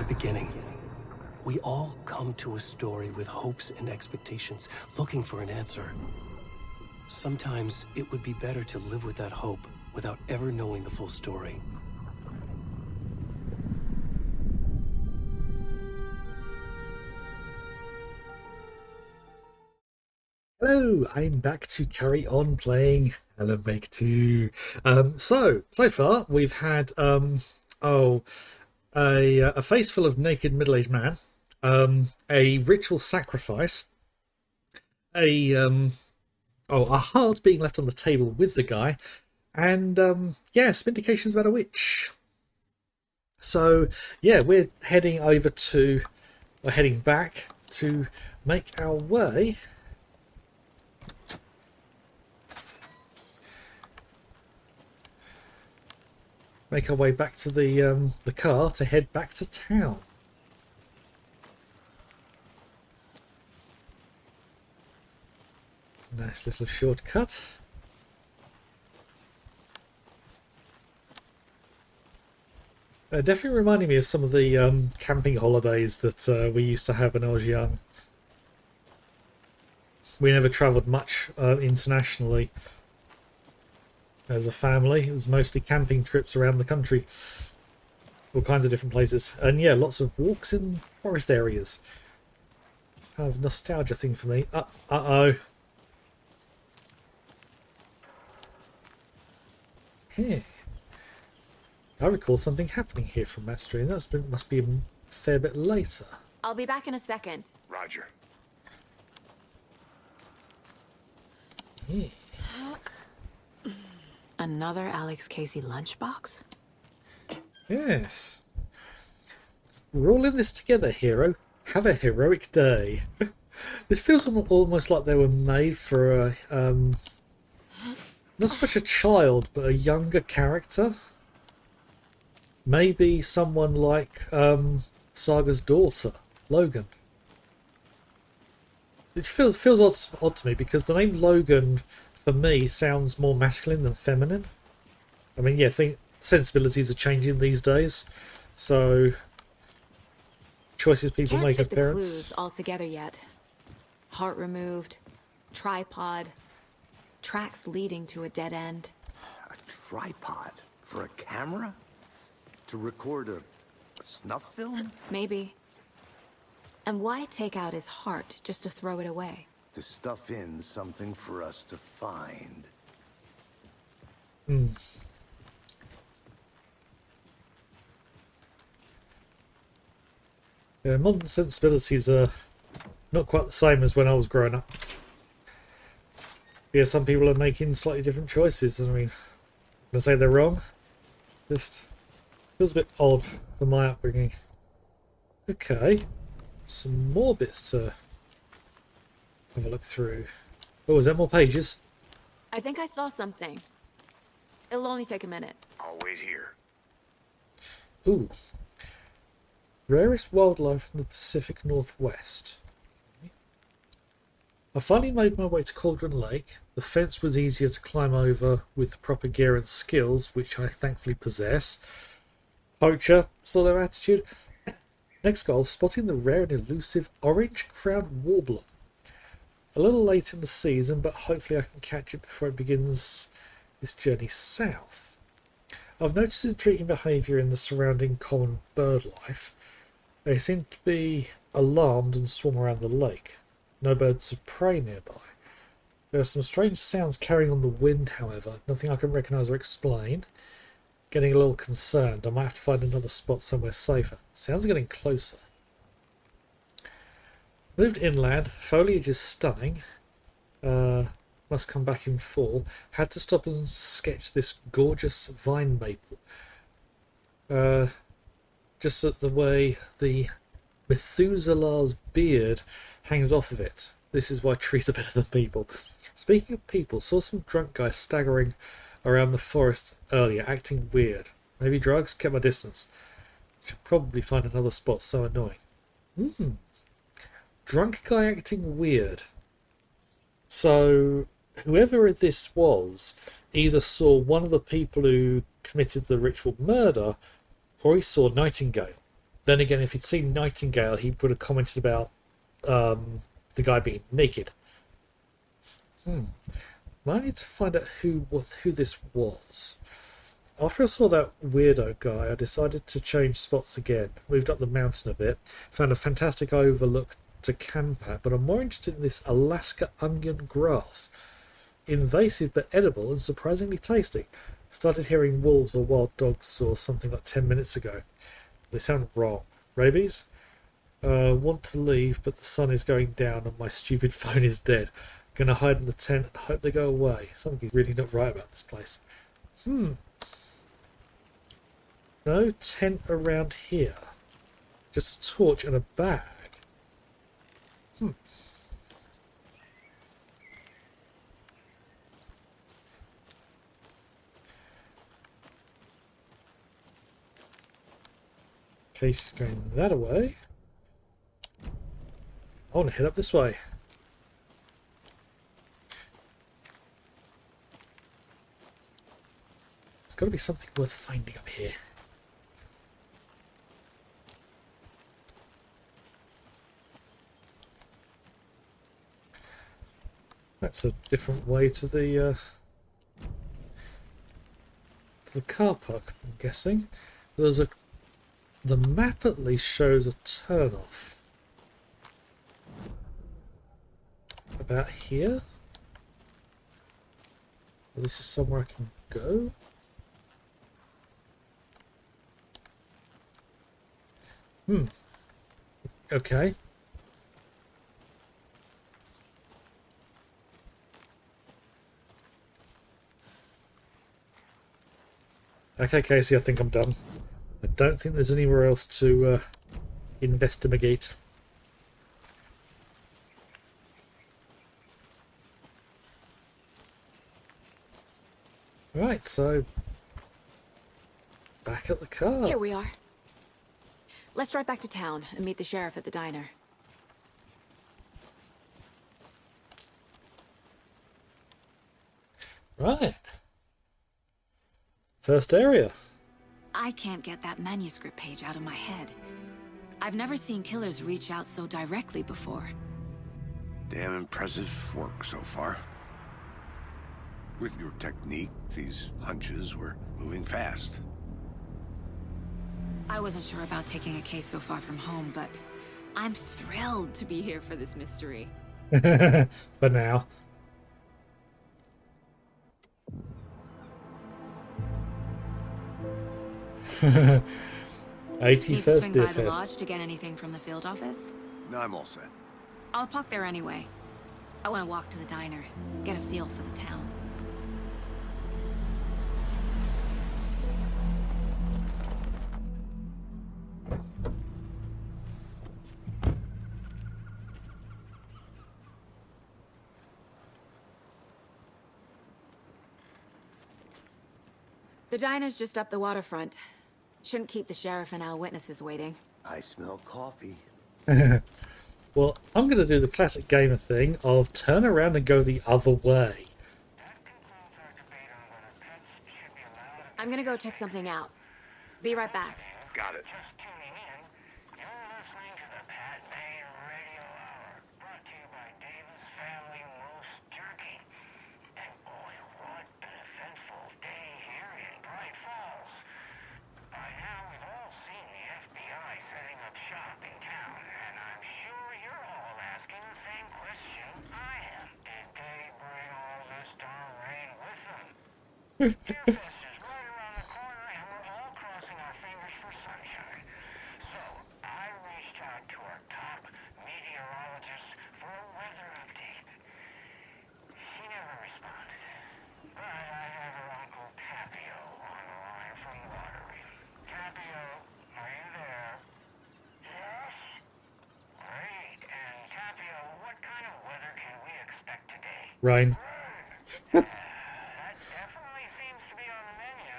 the beginning. We all come to a story with hopes and expectations, looking for an answer. Sometimes it would be better to live with that hope without ever knowing the full story. Hello, I'm back to carry on playing Alan Wake 2. So far we've had a face full of naked middle-aged man, a ritual sacrifice, a heart being left on the table with the guy, and some indications about a witch. So yeah, we're heading back to make our way. Make our way back to the car to head back to town. Nice little shortcut. Definitely reminding me of some of the camping holidays that we used to have when I was young. We never travelled much internationally. As a family, it was mostly camping trips around the country, all kinds of different places, and yeah, lots of walks in forest areas. Kind of a nostalgia thing for me. Uh-oh. Hey, I recall something happening here from that stream. Must be a fair bit later. I'll be back in a second. Roger. Yeah. Another Alex Casey lunchbox? Yes. We're all in this together, hero. Have a heroic day. This feels almost like they were made for a not so much a child, but a younger character. Maybe someone like Saga's daughter, Logan. It feels odd to me because the name Logan, for me, sounds more masculine than feminine. I mean, yeah, I think sensibilities are changing these days, so choices people make as parents. Can't fit the clues all together yet. Heart removed, tripod, tracks leading to a dead end. A tripod for a camera? To record a snuff film? Maybe. And why take out his heart just to throw it away? To stuff in something for us to find. Yeah, modern sensibilities are not quite the same as when I was growing up. Yeah, some people are making slightly different choices. I mean, I'm gonna say they're wrong. Just feels a bit odd for my upbringing. Okay, some more bits to have a look through. Oh, is that more pages? I think I saw something. It'll only take a minute. I'll wait here. Ooh. Rarest wildlife in the Pacific Northwest. I finally made my way to Cauldron Lake. The fence was easier to climb over with the proper gear and skills, which I thankfully possess. Poacher sort of attitude. Next goal, spotting the rare and elusive orange-crowned warbler. A little late in the season, but hopefully I can catch it before it begins this journey south. I've noticed intriguing behaviour in the surrounding common bird life. They seem to be alarmed and swarm around the lake. No birds of prey nearby. There are some strange sounds carrying on the wind, however. Nothing I can recognise or explain. Getting a little concerned. I might have to find another spot somewhere safer. Sounds are getting closer. Moved inland. Foliage is stunning. Must come back in fall. Had to stop and sketch this gorgeous vine maple. Just at the way the Methuselah's beard hangs off of it. This is why trees are better than people. Speaking of people, saw some drunk guy staggering around the forest earlier, acting weird. Maybe drugs? Kept my distance. Should probably find another spot so annoying. Drunk guy acting weird. So, whoever this was either saw one of the people who committed the ritual murder, or he saw Nightingale. Then again, if he'd seen Nightingale, he would have commented about the guy being naked. I need to find out who this was. After I saw that weirdo guy, I decided to change spots again. Moved up the mountain a bit, found a fantastic overlook to camp at, but I'm more interested in this Alaska onion grass. Invasive but edible and surprisingly tasty. Started hearing wolves or wild dogs or something like 10 minutes ago. They sound wrong. Rabies? Want to leave, but the sun is going down and my stupid phone is dead. Gonna hide in the tent and hope they go away. Something's really not right about this place. No tent around here. Just a torch and a bag. Casey's going that way. I want to head up this way. There's got to be something worth finding up here. That's a different way to the car park, I'm guessing. The map at least shows a turn-off. About here? Well, this is somewhere I can go? Okay. Okay, Casey, I think I'm done. I don't think there's anywhere else to investigate. Right, so back at the car. Here we are. Let's drive back to town and meet the sheriff at the diner. Right. First area. I can't get that manuscript page out of my head. I've never seen killers reach out so directly before. Damn impressive work so far. With your technique, these hunches were moving fast. I wasn't sure about taking a case so far from home, but I'm thrilled to be here for this mystery. For now. Need to 81st swing by Deer the Fest. lodge to get anything from the field office? No, I'm all set. I'll park there anyway. I want to walk to the diner, get a feel for the town. The diner's just up the waterfront. Shouldn't keep the sheriff and our witnesses waiting. I smell coffee. Well, I'm going to do the classic gamer thing of turn around and go the other way. I'm gonna go check something out. Be right back. Got it. Just tuning in, you're listening to the Pat Bay Radio Hour, brought to you by Davis Family Moose Turkey. And boy, what an eventful day here in Bright Falls. By now, we've all seen the FBI setting up shop in town, and I'm sure you're all asking the same question I am. Did they bring all this darn rain with them? Deerfest is right around the corner, and we're all crossing our fingers for sunshine. So, I reached out to our top meteorologist for a weather update. She never responded. But I have her Uncle Tapio on the line from Watery. Tapio, are you there? Yes? Great. And Tapio, what kind of weather can we expect today? Rain. That definitely seems to be on the menu.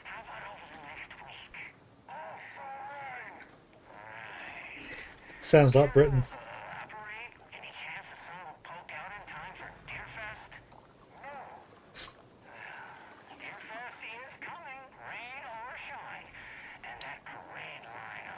How about over the next week? Also rain. Right. Sounds like Britain. Operate? Any chance the sun will poke out in time for Deerfest? No. Deerfest is coming, rain or shine. And that parade line of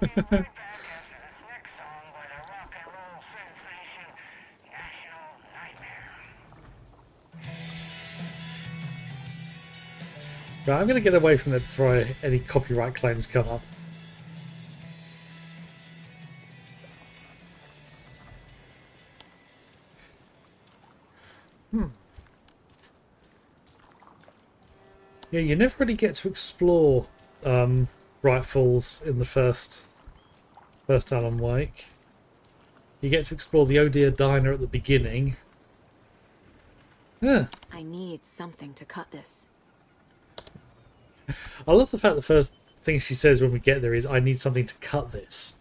We'll be right back after this next song by the rock and roll sensation, National Nightmare. Right, I'm going to get away from that before any copyright claims come up. Yeah, you never really get to explore Bright Falls in the first Alan Wake. You get to explore the Oh Dear Diner at the beginning. Yeah. I need something to cut this. I love the fact the first thing she says when we get there is, I need something to cut this.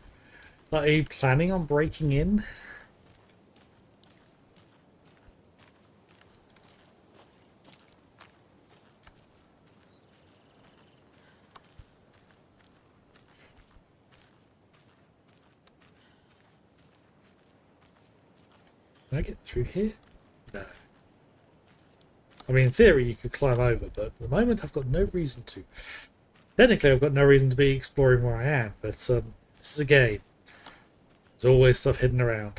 Like, are you planning on breaking in? Can I get through here? No. I mean, in theory, you could climb over, but at the moment, I've got no reason to. Technically, I've got no reason to be exploring where I am, but this is a game. There's always stuff hidden around.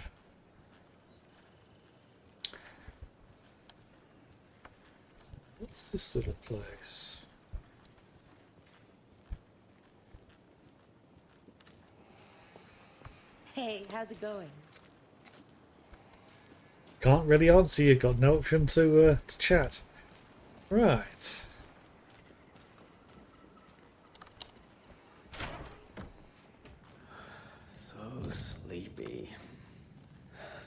What's this little place? Hey, how's it going? Can't really answer you. Got no option to chat. Right. So sleepy.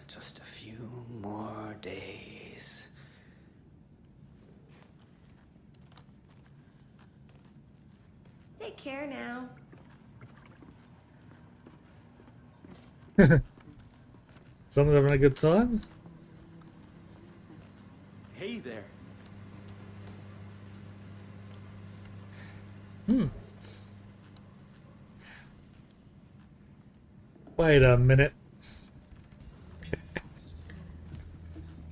Just a few more days. Take care now. Someone's having a good time. Hey there. Wait a minute.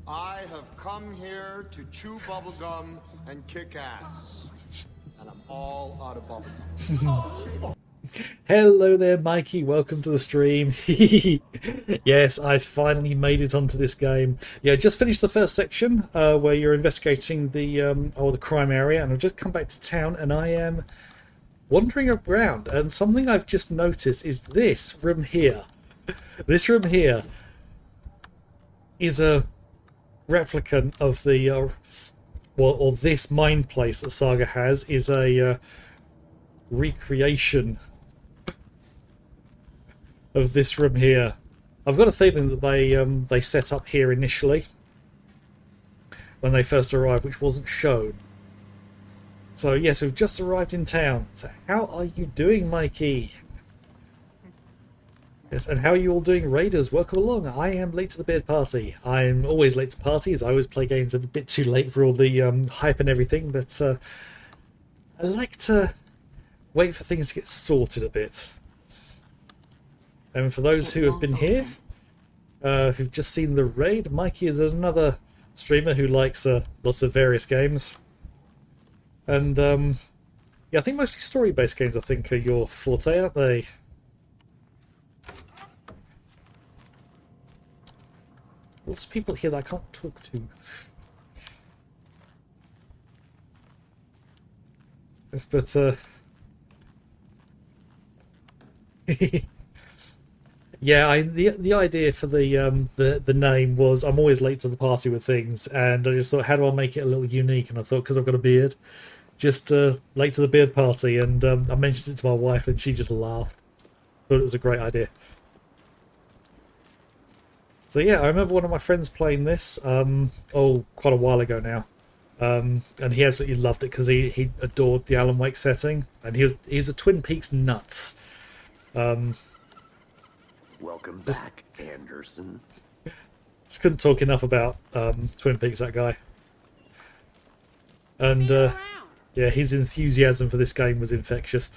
I have come here to chew bubblegum and kick ass. And I'm all out of bubblegum. Hello there, Mikey. Welcome to the stream. Yes, I finally made it onto this game. Yeah, just finished the first section where you're investigating the crime area, and I've just come back to town, and I am wandering around. And something I've just noticed is this room here. This room here is a replicant of the or this mind place that Saga has is a recreation of this room here. I've got a feeling that they set up here initially when they first arrived, which wasn't shown. So yes, we've just arrived in town. So how are you doing, Mikey? Yes, and how are you all doing, Raiders? Welcome along. I am late to the beard party. I'm always late to parties. I always play games a bit too late for all the hype and everything, but I like to wait for things to get sorted a bit. And for those who have been here, who've just seen the raid, Mikey is another streamer who likes lots of various games. And yeah, I think mostly story-based games I think are your forte, aren't they? Lots of people here that I can't talk to. Yes, but yeah, the idea for the name was I'm always late to the party with things, and I just thought, how do I make it a little unique? And I thought, because I've got a beard, just late to the beard party, and I mentioned it to my wife, and she just laughed. Thought it was a great idea. So yeah, I remember one of my friends playing this, quite a while ago now, and he absolutely loved it because he adored the Alan Wake setting, and he's a Twin Peaks nuts. Welcome back, Anderson. Just couldn't talk enough about Twin Peaks, that guy. And yeah, his enthusiasm for this game was infectious.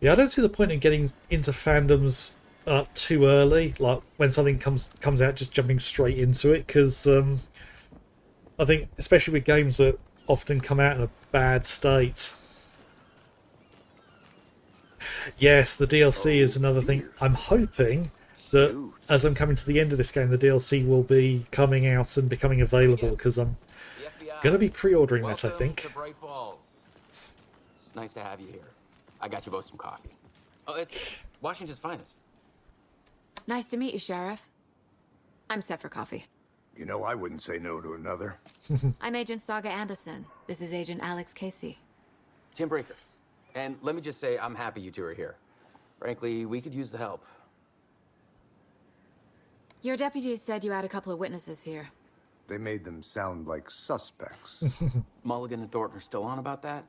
Yeah, I don't see the point in getting into fandoms too early, like when something comes out, just jumping straight into it, because I think, especially with games that often come out in a bad state. Yes, the DLC is another thing. I'm hoping that as I'm coming to the end of this game, the DLC will be coming out and becoming available, because I'm going to be pre-ordering that, I think. To Bright Falls. It's nice to have you here. I got you both some coffee. Oh, it's Washington's finest. Nice to meet you, Sheriff. I'm set for coffee. You know, I wouldn't say no to another. I'm Agent Saga Anderson. This is Agent Alex Casey. Tim Breaker. And let me just say, I'm happy you two are here. Frankly, we could use the help. Your deputies said you had a couple of witnesses here. They made them sound like suspects. Mulligan and Thornton are still on about that?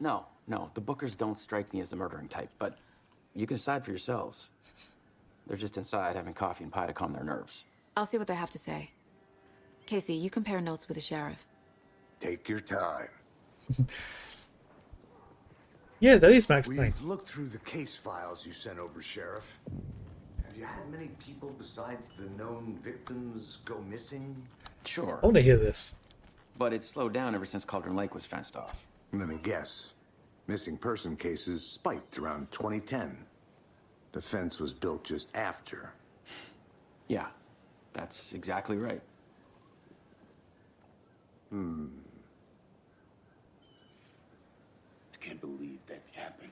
No, the Bookers don't strike me as the murdering type, but you can decide for yourselves. They're just inside having coffee and pie to calm their nerves. I'll see what they have to say. Casey, you compare notes with the sheriff. Take your time. Yeah, that is Max Payne. We've looked through the case files you sent over, Sheriff. Have you had many people besides the known victims go missing? Sure, I want to hear this. but it's slowed down ever since Cauldron Lake was fenced off. Let me guess. Missing person cases spiked around 2010. The fence was built just after. Yeah, that's exactly right. I can't believe that happened.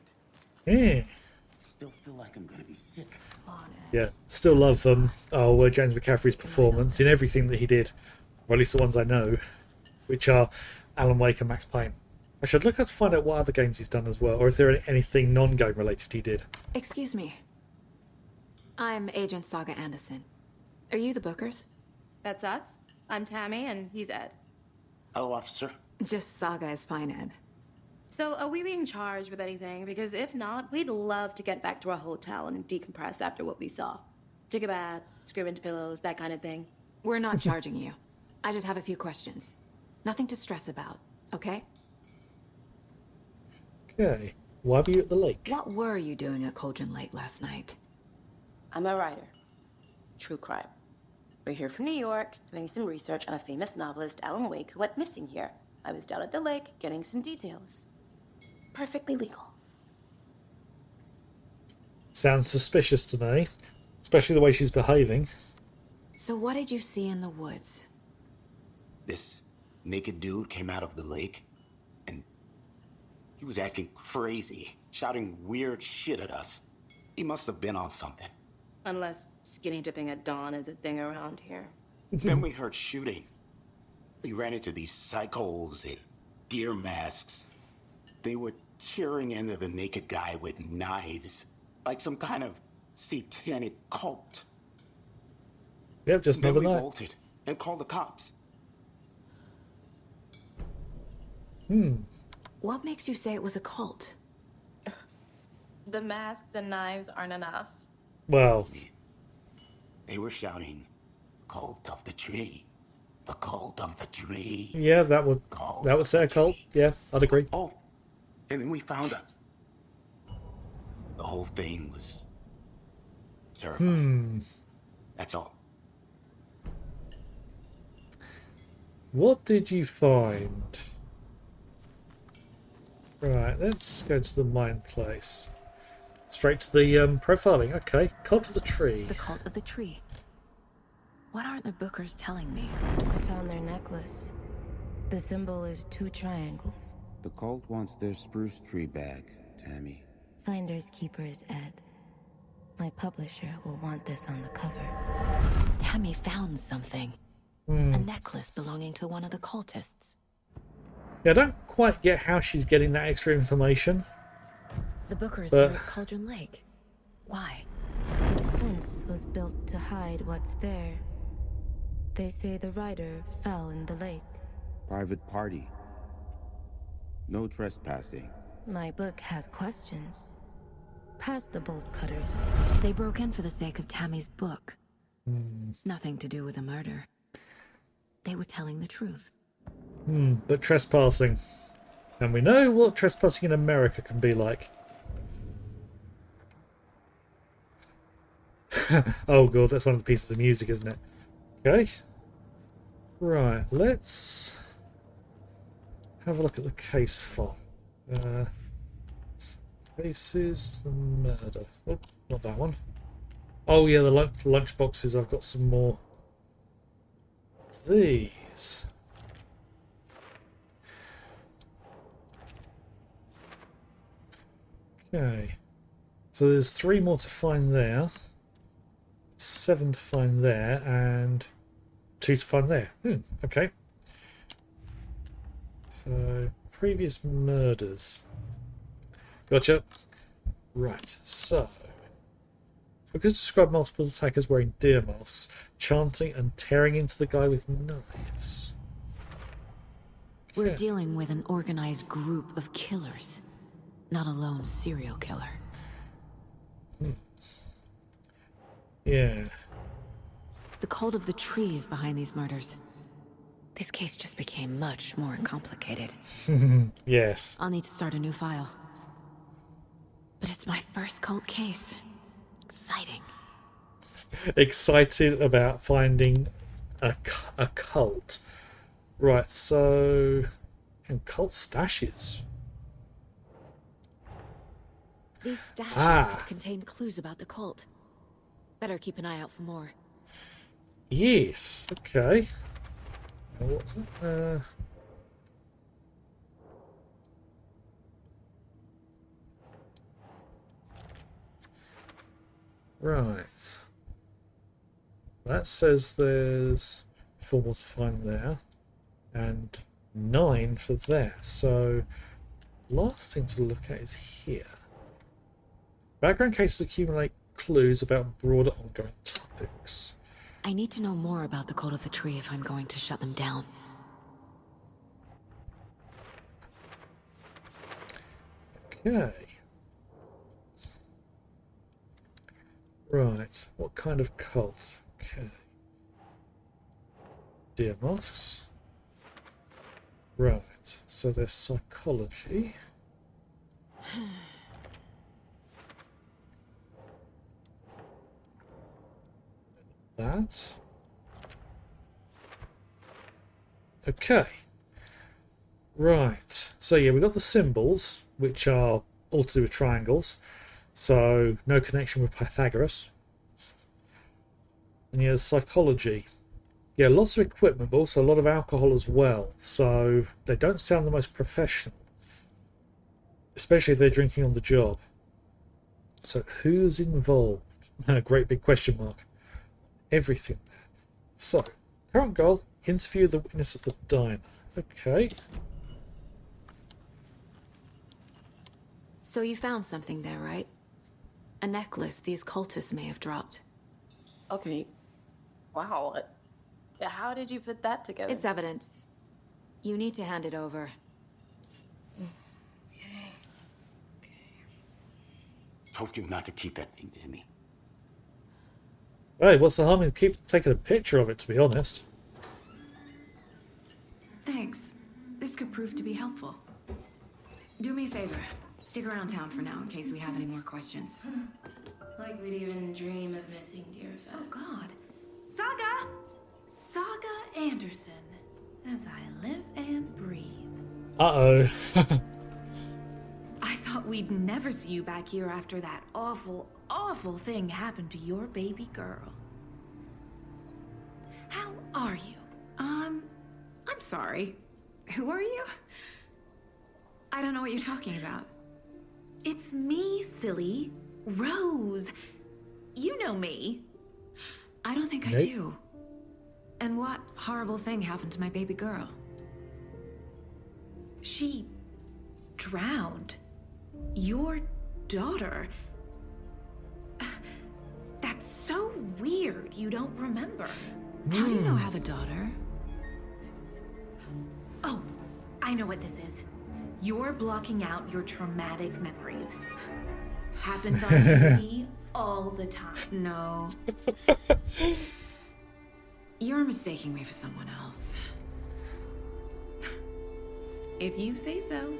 Yeah. I still feel like I'm gonna be sick. Yeah, still love James McCaffrey's performance in everything that he did, or at least the ones I know, which are Alan Wake and Max Payne. I should look up to find out what other games he's done as well, or if there are anything non-game related he did. Excuse me. I'm Agent Saga Anderson. Are you the Bookers? That's us. I'm Tammy, and he's Ed. Hello, officer. Just Saga is fine, Ed. So, are we being charged with anything? Because if not, we'd love to get back to our hotel and decompress after what we saw. Take a bath, scream into pillows, that kind of thing. We're not charging you. I just have a few questions. Nothing to stress about, okay? Okay. Why were you at the lake? What were you doing at Cauldron Lake last night? I'm a writer. True crime. We're here from New York, doing some research on a famous novelist, Alan Wake, who went missing here. I was down at the lake, getting some details. Perfectly legal. Sounds suspicious to me, especially the way she's behaving. So what did you see in the woods? This naked dude came out of the lake, and he was acting crazy, shouting weird shit at us. He must have been on something. Unless skinny dipping at dawn is a thing around here. Then we heard shooting. We ran into these psychos in deer masks. They were tearing into the naked guy with knives, like some kind of satanic cult. Yep, just Then another we night. bolted and called the cops. What makes you say it was a cult? The masks and knives aren't enough. Well, They were shouting, "Cult of the tree, the cult of the tree." yeah, that would say a cult. Yeah, I'd agree. Oh, and then we found out. The whole thing was terrifying. That's all. What did you find? Right, let's go to the mine place. Straight to the profiling. Okay, Cult of the Tree. The cult of the tree. What aren't the Bookers telling me? I found their necklace. The symbol is 2 triangles. The cult wants their spruce tree back, Tammy. Finders keepers, Ed. My publisher will want this on the cover. Tammy found something. A necklace belonging to one of the cultists. Yeah, I don't quite get how she's getting that extra information. The Bookers But- were at Cauldron Lake. Why? The fence was built to hide what's there. They say the rider fell in the lake. Private party. No trespassing. My book has questions. Past the bolt cutters. They broke in for the sake of Tammy's book. Nothing to do with a murder. They were telling the truth. But trespassing. And we know what trespassing in America can be like. Oh god, that's one of the pieces of music, isn't it? Okay. Right, let's have a look at the case file. Cases, the murder. Oh, not that one. Oh yeah, the lunch boxes. I've got some more. These. Okay. So there's 3 more to find there. 7 to find there, and 2 to find there. Okay. So, previous murders. Gotcha. Right, so... we could describe multiple attackers wearing deer masks, chanting and tearing into the guy with knives. We're dealing with an organized group of killers, not a lone serial killer. Yeah. The cult of the tree is behind these murders. This case just became much more complicated. Yes. I'll need to start a new file. But it's my first cult case. Exciting. Excited about finding a cult. Right, so... and cult stashes. These stashes contain clues about the cult. Better keep an eye out for more. Yes, okay. What's that? Right. That says there's 4 more to find there. And 9 for there. So, last thing to look at is here. Background cases accumulate clues about broader ongoing topics. I need to know more about the cult of the tree if I'm going to shut them down. Okay. Right, what kind of cult? Okay. Deer masks. Right, so there's psychology. That. Okay. Right, so yeah, we've got the symbols, which are all to do with triangles. So, no connection with Pythagoras. And yeah, the psychology. Yeah, lots of equipment, but also a lot of alcohol as well. So, they don't sound the most professional. Especially if they're drinking on the job. So, who's involved? Great big question mark. Everything there. So, current goal, interview the witness at the diner. Okay. So you found something there, right? A necklace these cultists may have dropped. Okay. Wow. How did you put that together? It's evidence. You need to hand it over. Told you not to keep that thing, Demi. Hey, what's the harm in keep taking a picture of it, to be honest? Thanks. This could prove to be helpful. Do me a favor. Stick around town for now in case we have any more questions. Like we'd even dream of missing Deerfest. Oh, God. Saga! Saga Anderson. As I live and breathe. Uh-oh. I thought we'd never see you back here after that awful, awful thing happened to your baby girl. How are you? I'm sorry. Who are you? I don't know what you're talking about. It's me, silly. Rose. You know me. I don't think I do. And what horrible thing happened to my baby girl? She drowned. Your daughter. That's so weird you don't remember. How do you know I have a daughter? Oh, I know what this is. You're blocking out your traumatic memories. Happens on TV all the time. No. You're mistaking me for someone else. If you say so.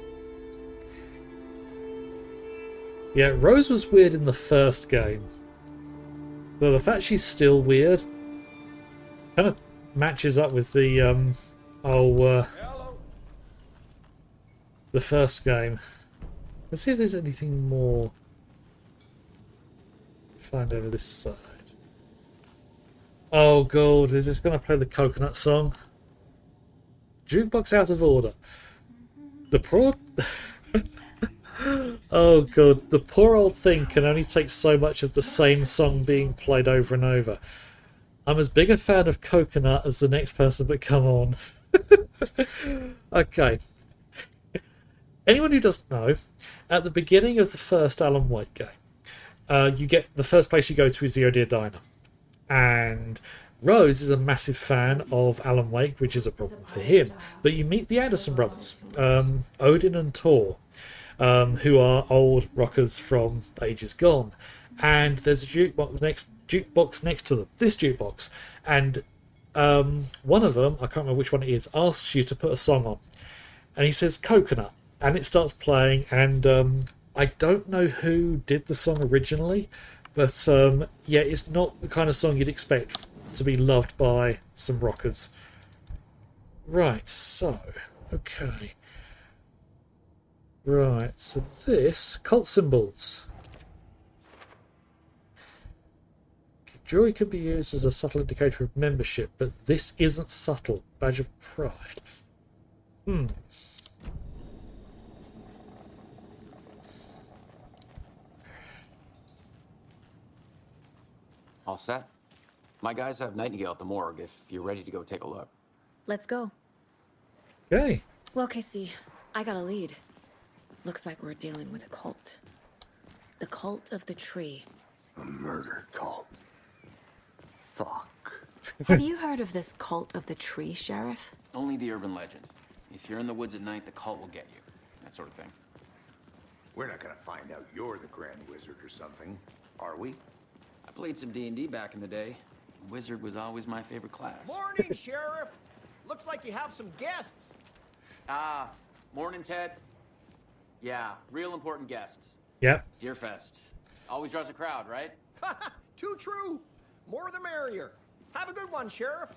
Yeah, Rose was weird in the first game. Though the fact she's still weird kind of matches up with the the first game. Let's see if there's anything more. Find over this side. Oh god, is this going to play the Coconut song? Jukebox out of order. The poor... Oh god, the poor old thing can only take so much of the same song being played over and over. I'm as big a fan of Coconut as the next person, but come on. Okay. Anyone who doesn't know, at the beginning of the first Alan Wake game, you get the first place you go to is the Odear Diner. And Rose is a massive fan of Alan Wake, which is a problem for him. But you meet the Anderson brothers, Odin and Tor, who are old rockers from ages gone. And there's a jukebox next to them, this jukebox. And one of them, I can't remember which one it is, asks you to put a song on. And he says Coconut. And it starts playing, and I don't know who did the song originally, but yeah, it's not the kind of song you'd expect to be loved by some rockers. Right, so, okay. Right, so this, cult symbols. Jewelry can be used as a subtle indicator of membership, but this isn't subtle. Badge of pride. All set? My guys have Nightingale at the morgue if you're ready to go take a look. Let's go. Okay. Well, Casey, I got a lead. Looks like we're dealing with a cult. The cult of the tree. A murder cult. Fuck. Have you heard of this cult of the tree, Sheriff? Only the urban legend. If you're in the woods at night, the cult will get you. That sort of thing. We're not gonna find out you're the Grand Wizard or something, are we? I played some D&D back in the day. Wizard was always my favorite class. Morning, Sheriff. Looks like you have some guests. Ah, morning, Ted. Yeah, real important guests. Yep. Deerfest. Always draws a crowd, right? Too true. More the merrier. Have a good one, Sheriff.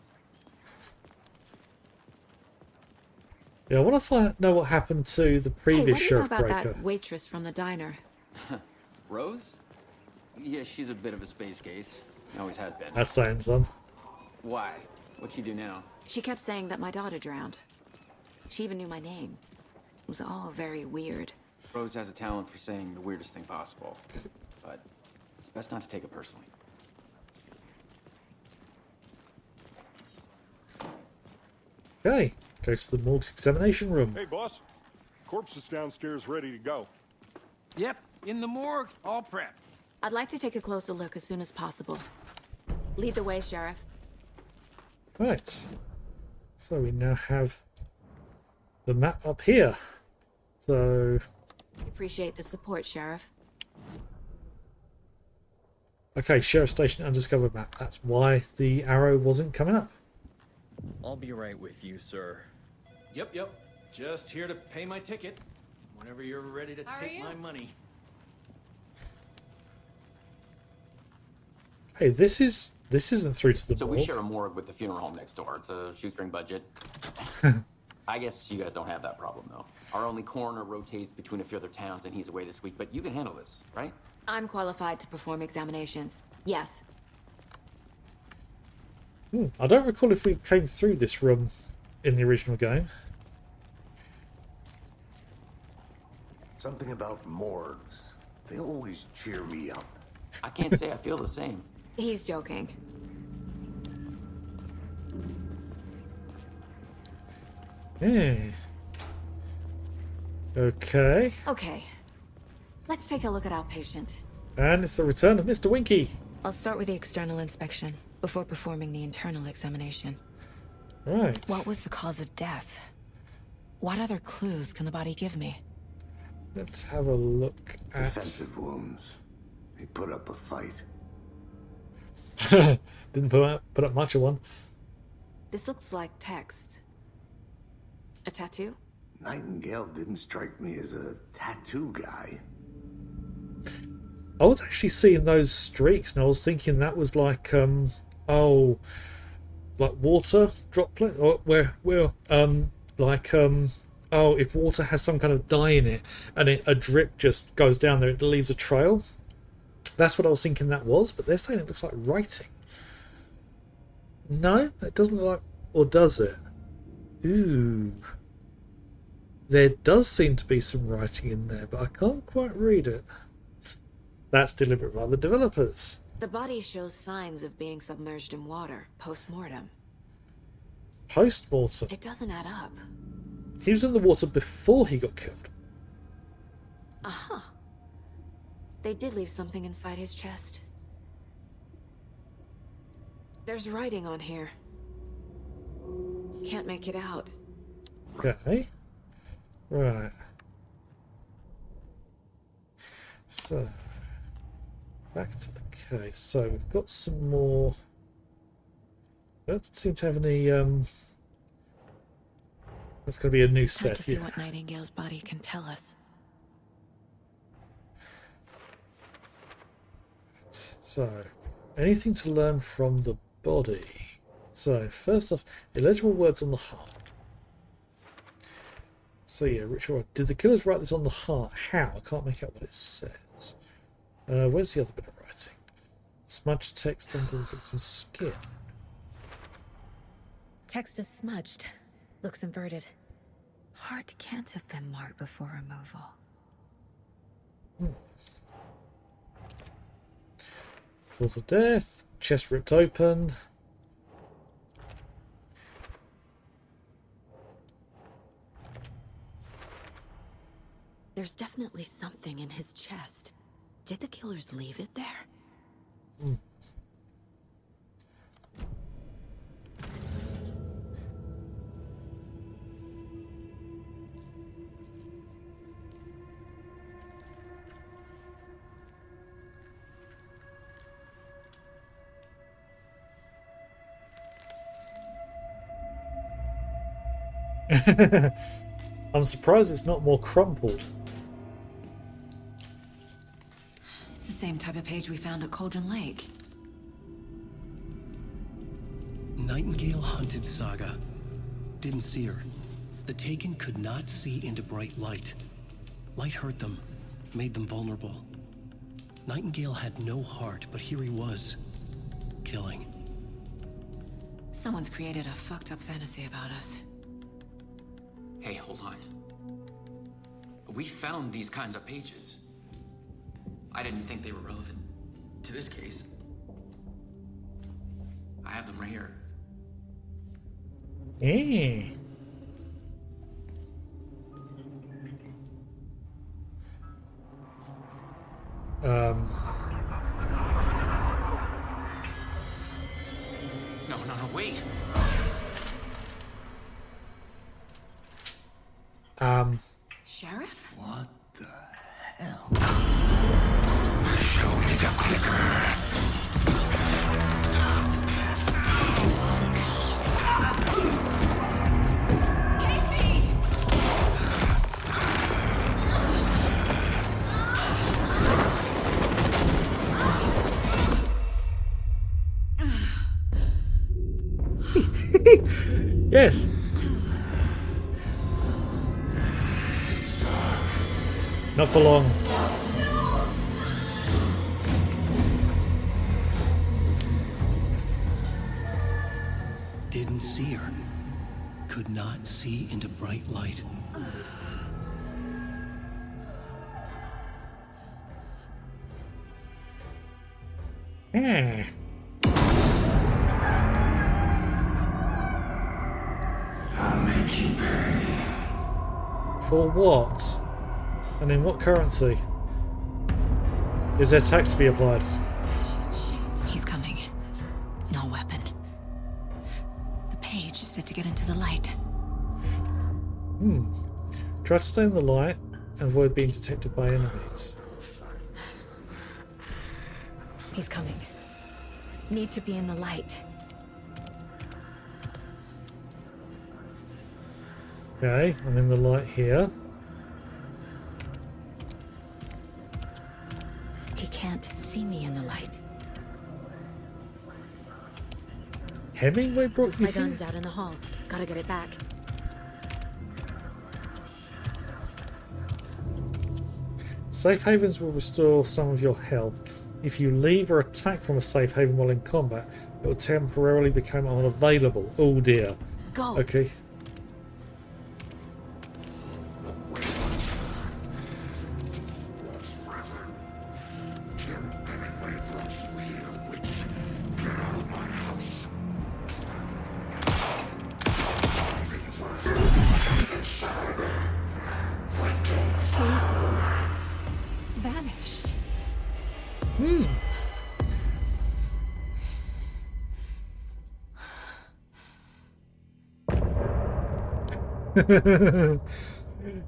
Yeah, I want to know what happened to the previous hey, Sheriff what do you know about Breaker. that waitress from the diner? Rose? Yeah, she's a bit of a space case. Always has been. That sounds them. Why? What'd she do now? She kept saying that my daughter drowned. She even knew my name. It was all very weird. Rose has a talent for saying the weirdest thing possible. But it's best not to take it personally. Okay, go to the morgue's examination room. Hey, boss. Corpse is downstairs ready to go. Yep, in the morgue, all prepped. I'd like to take a closer look as soon as possible. Lead the way, Sheriff. Right. So we now have the map up here. So... Appreciate the support, Sheriff. Okay, Sheriff Station undiscovered map. That's why the arrow wasn't coming up. I'll be right with you, sir. Yep. Just here to pay my ticket. Whenever you're ready to take my money. Hey, this isn't through to the So morgue. we share a morgue with the funeral home next door. It's a shoestring budget. I guess you guys don't have that problem, though. Our only coroner rotates between a few other towns, and he's away this week. But you can handle this, right? I'm qualified to perform examinations. Yes. I don't recall if we came through this room in the original game. Something about morgues. They always cheer me up. I can't say I feel the same. He's joking. Yeah. Okay. Okay. Let's take a look at our patient. And it's the return of Mr. Winky. I'll start with the external inspection before performing the internal examination. Right. What was the cause of death? What other clues can the body give me? Let's have a look at... Defensive wounds. He put up a fight. Didn't put up much of one. This looks like text. A tattoo? Nightingale didn't strike me as a tattoo guy. I was actually seeing those streaks and I was thinking that was like, like water droplet, or if water has some kind of dye in it and a drip just goes down there, it leaves a trail. That's what I was thinking that was, but they're saying it looks like writing. No, it doesn't look like, or does it? Ooh. There does seem to be some writing in there, but I can't quite read it. That's delivered by the developers. The body shows signs of being submerged in water post-mortem. Post-mortem? It doesn't add up. He was in the water before he got killed. Uh-huh. They did leave something inside his chest. There's writing on here. Can't make it out. Okay. Right. So, back to the case. So, we've got some more... I don't seem to have any... That's going to be a new set. Time to see what Nightingale's body can tell us. So, anything to learn from the body? So, first off, illegible words on the heart. So yeah, ritual. Did the killers write this on the heart? How? I can't make out what it says. Where's the other bit of writing? Smudged text under the victim's skin. Text is smudged. Looks inverted. Heart can't have been marked before removal. Cause of death. Chest ripped open. There's definitely something in his chest. Did the killers leave it there? I'm surprised it's not more crumpled. It's the same type of page we found at Cauldron Lake. Nightingale hunted Saga. Didn't see her. The Taken could not see into bright light. Light hurt them, made them vulnerable. Nightingale had no heart, but here he was, killing. Someone's created a fucked up fantasy about us. Hey, hold on. We found these kinds of pages. I didn't think they were relevant to this case. I have them right here. Eh. No, wait. Sheriff? What the hell? Show me the clicker. Yes. Not for long. Didn't see her. Could not see into bright light. Hmm. I'll make you pay. For what? And in what currency? Is there tax to be applied? He's coming. No weapon. The page said to get into the light. Try to stay in the light and avoid being detected by enemies. He's coming. Need to be in the light. Okay, I'm in the light here. He can't see me in the light. Hemingway brought you My here? gun's out in the hall. Gotta get it back. Safe havens will restore some of your health. If you leave or attack from a safe haven while in combat, it will temporarily become unavailable. Oh dear. Go. Okay. Vanished. Hmm.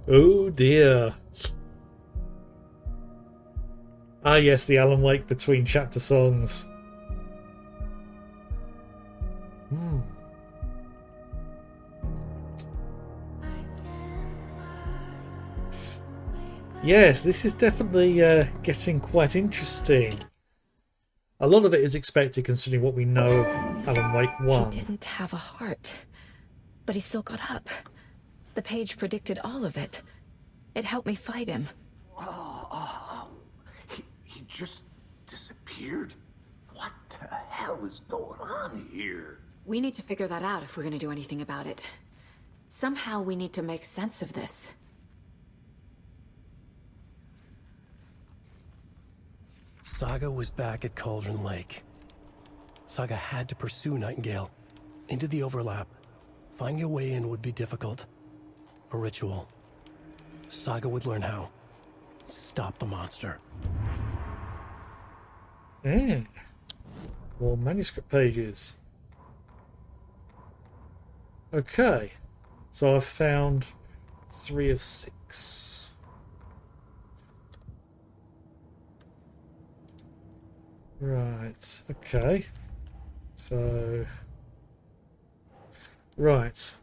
Oh dear. Ah yes, the Alan Wake between chapter songs. Hmm. Yes, this is definitely getting quite interesting. A lot of it is expected considering what we know of Alan Wake 1. He didn't have a heart, but he still got up. The page predicted all of it. It helped me fight him. He just disappeared? What the hell is going on here? We need to figure that out if we're going to do anything about it. Somehow we need to make sense of this. Saga was back at Cauldron Lake. Saga had to pursue Nightingale into the overlap. Finding a way in would be difficult. A ritual. Saga would learn how. Stop the monster. More manuscript pages. Okay. So I've found 3 of 6. Right. Okay. So... Right.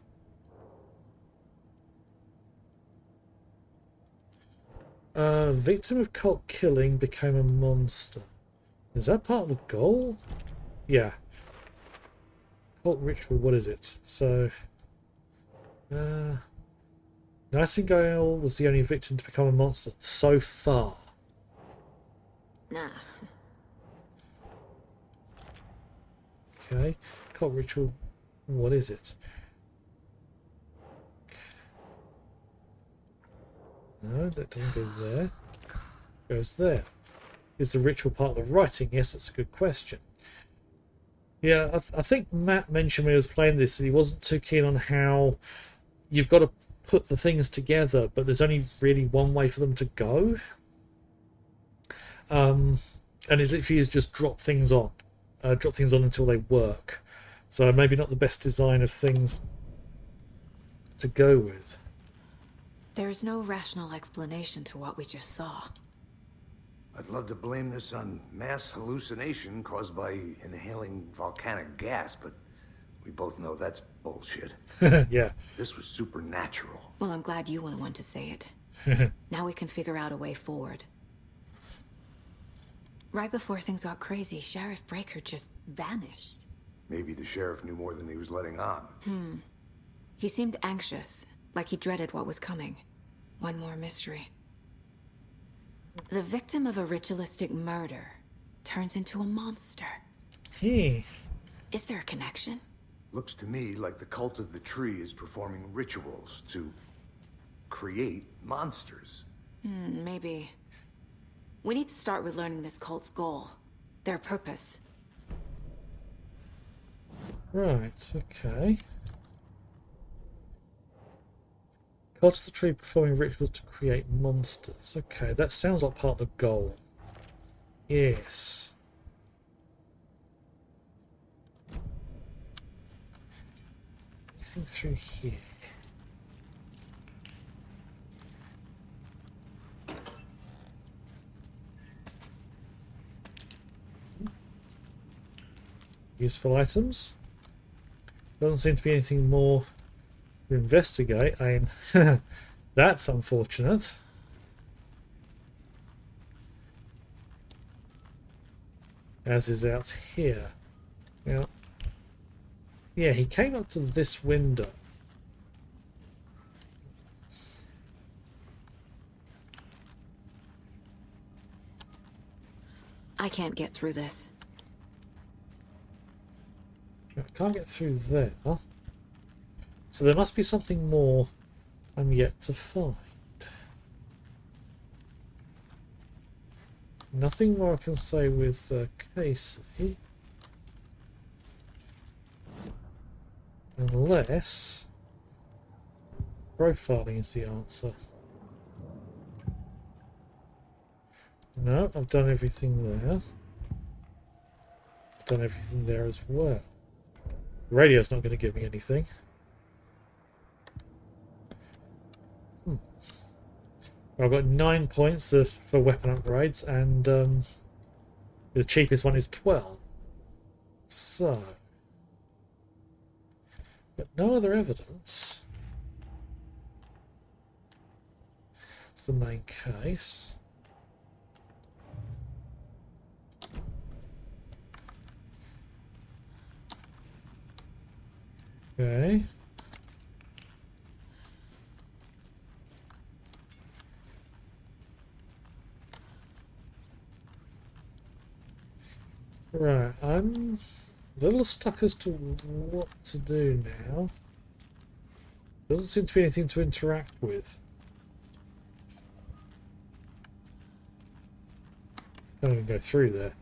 Victim of cult killing became a monster. Is that part of the goal? Yeah. Cult ritual, what is it? So... Nightingale was the only victim to become a monster so far. Nah. Okay. Cult ritual, what is it? No, that doesn't go there. It goes there. Is the ritual part of the writing? Yes, that's a good question. Yeah, I think Matt mentioned when he was playing this that he wasn't too keen on how you've got to put the things together, but there's only really one way for them to go. And it literally is just drop things on. Drop things on until they work. So maybe not the best design of things to go with. There's no rational explanation to what we just saw. I'd love to blame this on mass hallucination caused by inhaling volcanic gas, but we both know that's bullshit. Yeah. This was supernatural. Well, I'm glad you were the one to say it. Now we can figure out a way forward. Right before things got crazy, Sheriff Breaker just vanished. Maybe the sheriff knew more than he was letting on. He seemed anxious, like he dreaded what was coming. One more mystery. The victim of a ritualistic murder turns into a monster. Yes. Is there a connection? Looks to me like the cult of the tree is performing rituals to create monsters. Maybe. We need to start with learning this cult's goal. Their purpose. Right, okay. Cult of the tree performing rituals to create monsters. Okay, that sounds like part of the goal. Yes. Anything through here? Useful items. Doesn't seem to be anything more to investigate. I mean, that's unfortunate. As is out here. Yeah. Yeah, he came up to this window. I can't get through this. I can't get through there. So there must be something more I'm yet to find. Nothing more I can say with Casey. Unless profiling is the answer. No, I've done everything there. I've done everything there as well. Radio's not going to give me anything. I've got 9 points for weapon upgrades, and the cheapest one is 12. So, but no other evidence. It's the main case. Okay. Right, I'm a little stuck as to what to do now. Doesn't seem to be anything to interact with. Can't even go through there.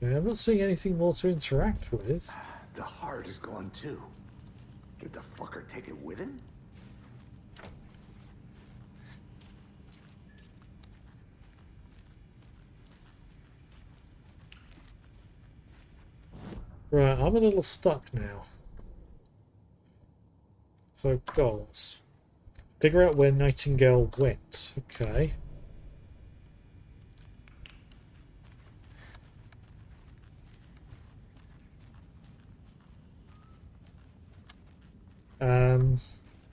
Yeah, I'm not seeing anything more to interact with. The heart is gone too. Did the fucker take it with him? Right, I'm a little stuck now. So, goals. Figure out where Nightingale went. Okay.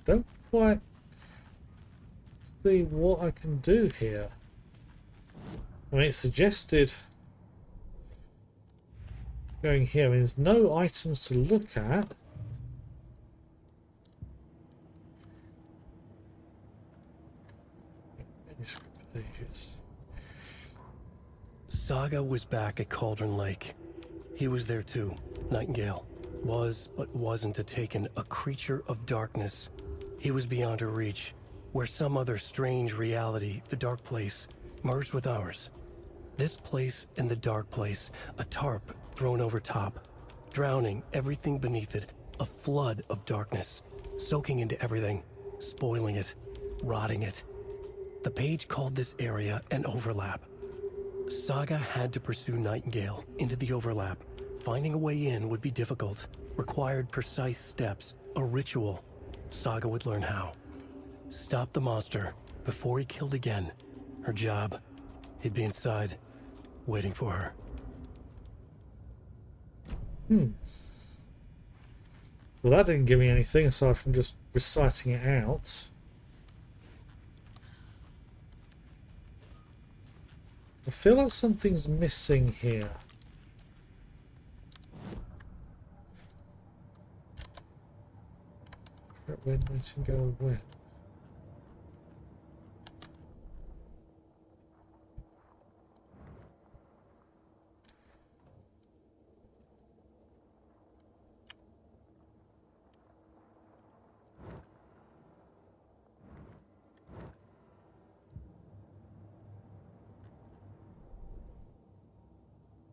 Don't quite see what I can do here. I mean, it suggested going here. I mean, there's no items to look at. Manuscript pages. Saga was back at Cauldron Lake. He was there too, Nightingale. Was, but wasn't a Taken, a creature of darkness. He was beyond her reach, where some other strange reality, the Dark Place, merged with ours. This place and the Dark Place, a tarp thrown over top, drowning everything beneath it, a flood of darkness, soaking into everything, spoiling it, rotting it. The page called this area an overlap. Saga had to pursue Nightingale into the overlap. Finding a way in would be difficult, required precise steps, a ritual. Saga would learn how. Stop the monster before he killed again. Her job, he'd be inside, waiting for her. Well, that didn't give me anything aside from just reciting it out. I feel like something's missing here. Where Nightingale went.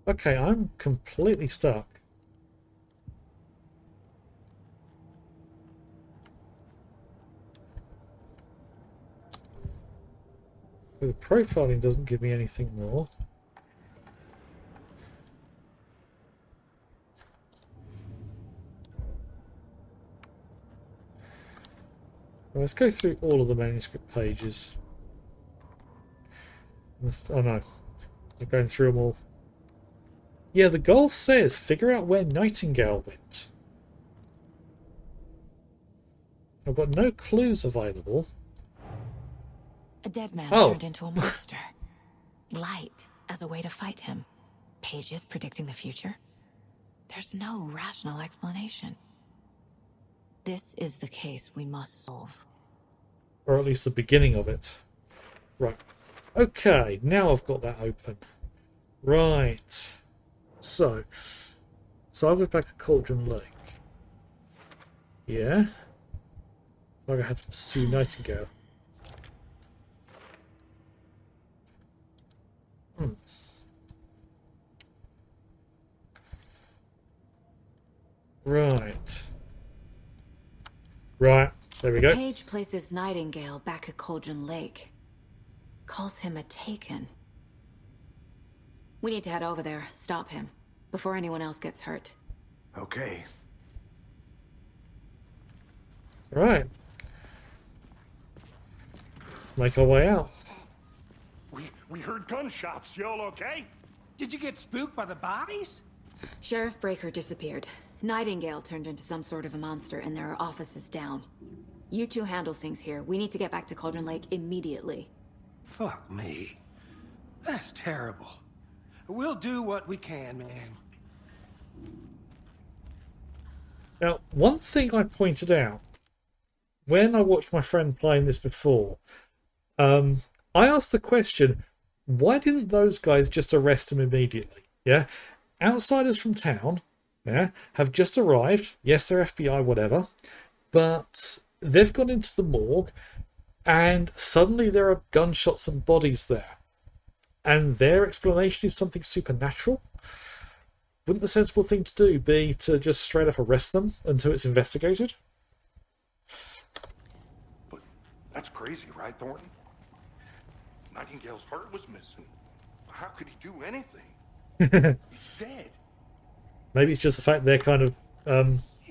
Okay, I'm completely stuck. The profiling doesn't give me anything more. Well, let's go through all of the manuscript pages. Oh no. We're going through them all. Yeah, the goal says figure out where Nightingale went. I've got no clues available. A dead man Oh. turned into a monster. Light as a way to fight him. Pages predicting the future. There's no rational explanation. This is the case we must solve. Or at least the beginning of it. Right. Okay, now I've got that open. Right. So I'll go back to Cauldron Lake. Yeah. So I had to pursue Nightingale. Right. Right. There we go. Page places Nightingale back at Cauldron Lake. Calls him a Taken. We need to head over there, stop him, before anyone else gets hurt. Okay. Right. Let's make our way out. We heard gunshots. Y'all okay? Did you get spooked by the bodies? Sheriff Breaker disappeared. Nightingale turned into some sort of a monster, and there are offices down. You two handle things here. We need to get back to Cauldron Lake immediately. Fuck me. That's terrible. We'll do what we can, man. Now, one thing I pointed out when I watched my friend playing this before, I asked the question, why didn't those guys just arrest him immediately? Yeah, outsiders from town, yeah, have just arrived. Yes, they're FBI, whatever, but they've gone into the morgue, and suddenly there are gunshots and bodies there, and their explanation is something supernatural. Wouldn't the sensible thing to do be to just straight up arrest them until it's investigated? But that's crazy, right, Thornton? Nightingale's heart was missing. How could he do anything? He's dead. Maybe it's just the fact they're kind of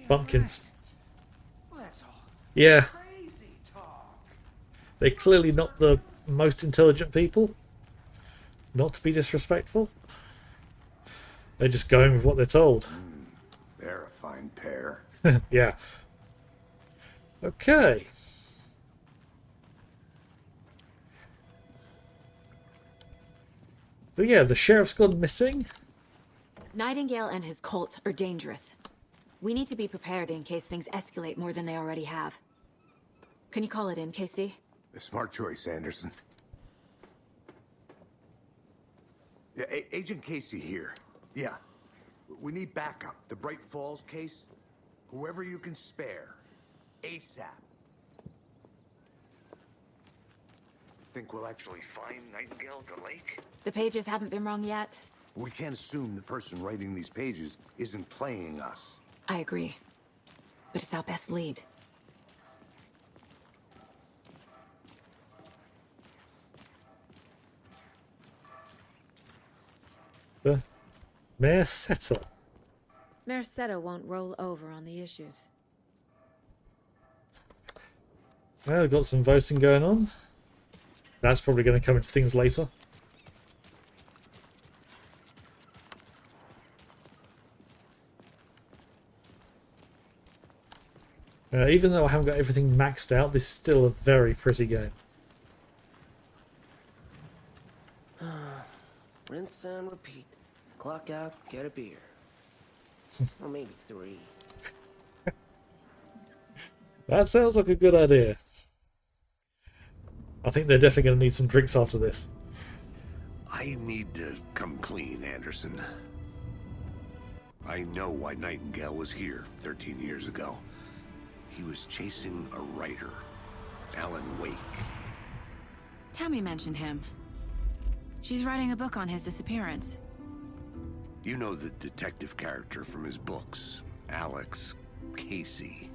bumpkins. Well, that's all Yeah, crazy talk. they're clearly not the most intelligent people. Not to be disrespectful. They're just going with what they're told. They're a fine pair. Yeah. Okay. So yeah, the sheriff's gone missing. Nightingale and his cult are dangerous. We need to be prepared in case things escalate more than they already have. Can you call it in, Casey? A smart choice, Anderson. Yeah, Agent Casey here. Yeah. We need backup. The Bright Falls case. Whoever you can spare. ASAP. Think we'll actually find Nightingale at the lake? The pages haven't been wrong yet. We can't assume the person writing these pages isn't playing us. I agree. But it's our best lead. The Mayor Settle. Mercado won't roll over on the issues. Well, we've got some voting going on. That's probably going to come into things later. Even though I haven't got everything maxed out, this is still a very pretty game. Rinse and repeat. Clock out, get a beer. Or maybe 3. That sounds like a good idea. I think they're definitely going to need some drinks after this. I need to come clean, Anderson. I know why Nightingale was here 13 years ago. He was chasing a writer, Alan Wake. Tammy mentioned him. She's writing a book on his disappearance. You know the detective character from his books, Alex Casey.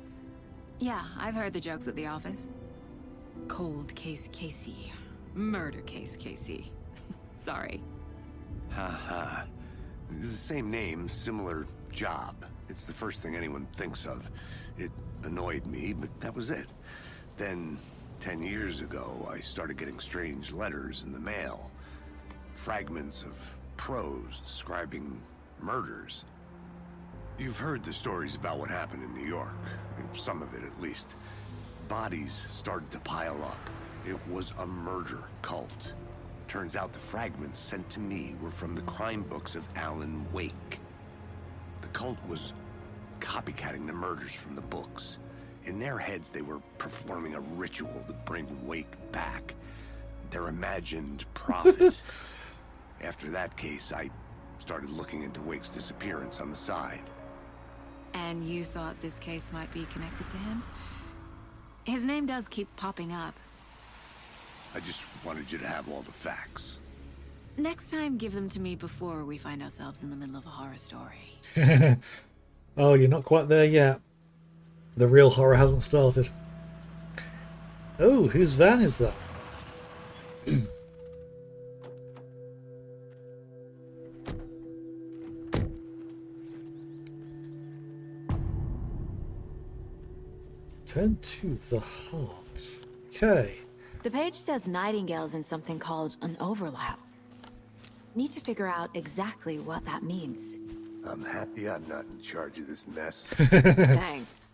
Yeah, I've heard the jokes at the office. Cold case Casey. Murder case Casey. Sorry. Ha. It's the same name, similar job. It's the first thing anyone thinks of. It annoyed me, but that was it. Then, 10 years ago, I started getting strange letters in the mail. fragments of prose describing murders. You've heard the stories about what happened in New York. Some of it, at least. Bodies started to pile up. It was a murder cult. Turns out the fragments sent to me were from the crime books of Alan Wake. The cult was copycatting the murders from the books. In their heads, they were performing a ritual to bring Wake back. Their imagined prophet. After that case, I started looking into Wake's disappearance on the side. And you thought this case might be connected to him? His name does keep popping up. I just wanted you to have all the facts. Next time, give them to me before we find ourselves in the middle of a horror story. Oh, you're not quite there yet. The real horror hasn't started. Oh, whose van is that? Turn to the heart. Okay. The page says Nightingale's in something called an overlap. Need to figure out exactly what that means. I'm happy I'm not in charge of this mess. Thanks.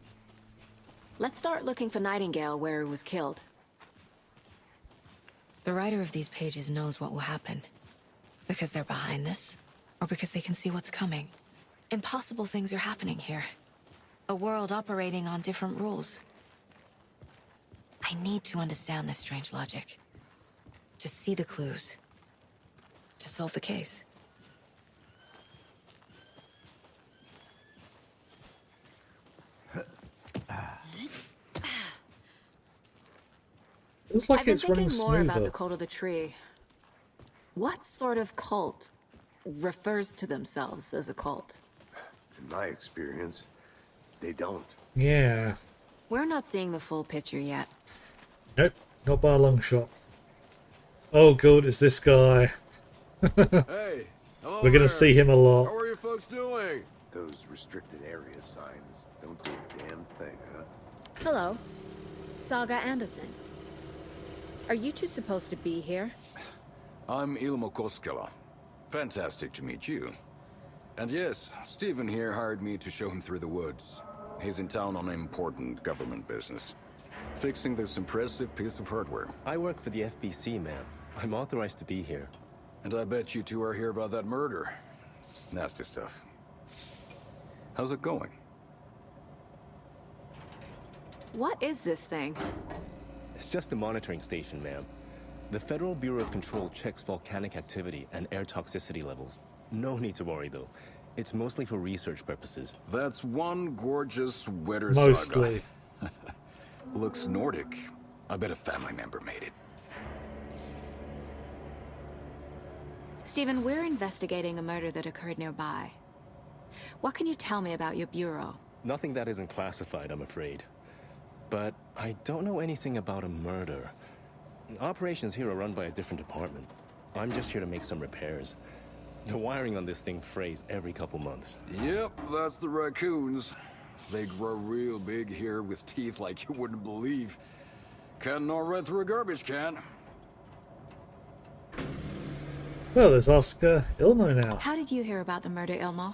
Let's start looking for Nightingale where he was killed. The writer of these pages knows what will happen. Because they're behind this, or because they can see what's coming. Impossible things are happening here. A world operating on different rules. I need to understand this strange logic. To see the clues. To solve the case. Looks like I've been it's running thinking more about smoother. the cult of the tree. What sort of cult refers to themselves as a cult? In my experience, they don't. Yeah. We're not seeing the full picture yet. Nope, not by a long shot. Oh god, it's this guy. Hey, hello We're gonna there. see him a lot. How are you folks doing? Those restricted area signs don't do a damn thing, huh? Hello, Saga Anderson. Are you two supposed to be here? I'm Ilmo Koskela. Fantastic to meet you. And yes, Stephen here hired me to show him through the woods. He's in town on important government business. Fixing this impressive piece of hardware. I work for the FBC, ma'am. I'm authorized to be here. And I bet you two are here about that murder. Nasty stuff. How's it going? What is this thing? It's just a monitoring station, ma'am. The Federal Bureau of Control checks volcanic activity and air toxicity levels. No need to worry, though. It's mostly for research purposes. That's one gorgeous weather Mostly. saga. Looks Nordic. I bet a family member made it. Stephen, we're investigating a murder that occurred nearby. What can you tell me about your bureau? Nothing that isn't classified, I'm afraid. But I don't know anything about a murder. Operations here are run by a different department. I'm just here to make some repairs. The wiring on this thing frays every couple months. Yep, that's the raccoons. They grow real big here with teeth like you wouldn't believe. Can't gnaw right through a garbage can. Well, there's Oscar Ilmo now. How did you hear about the murder, Ilmo?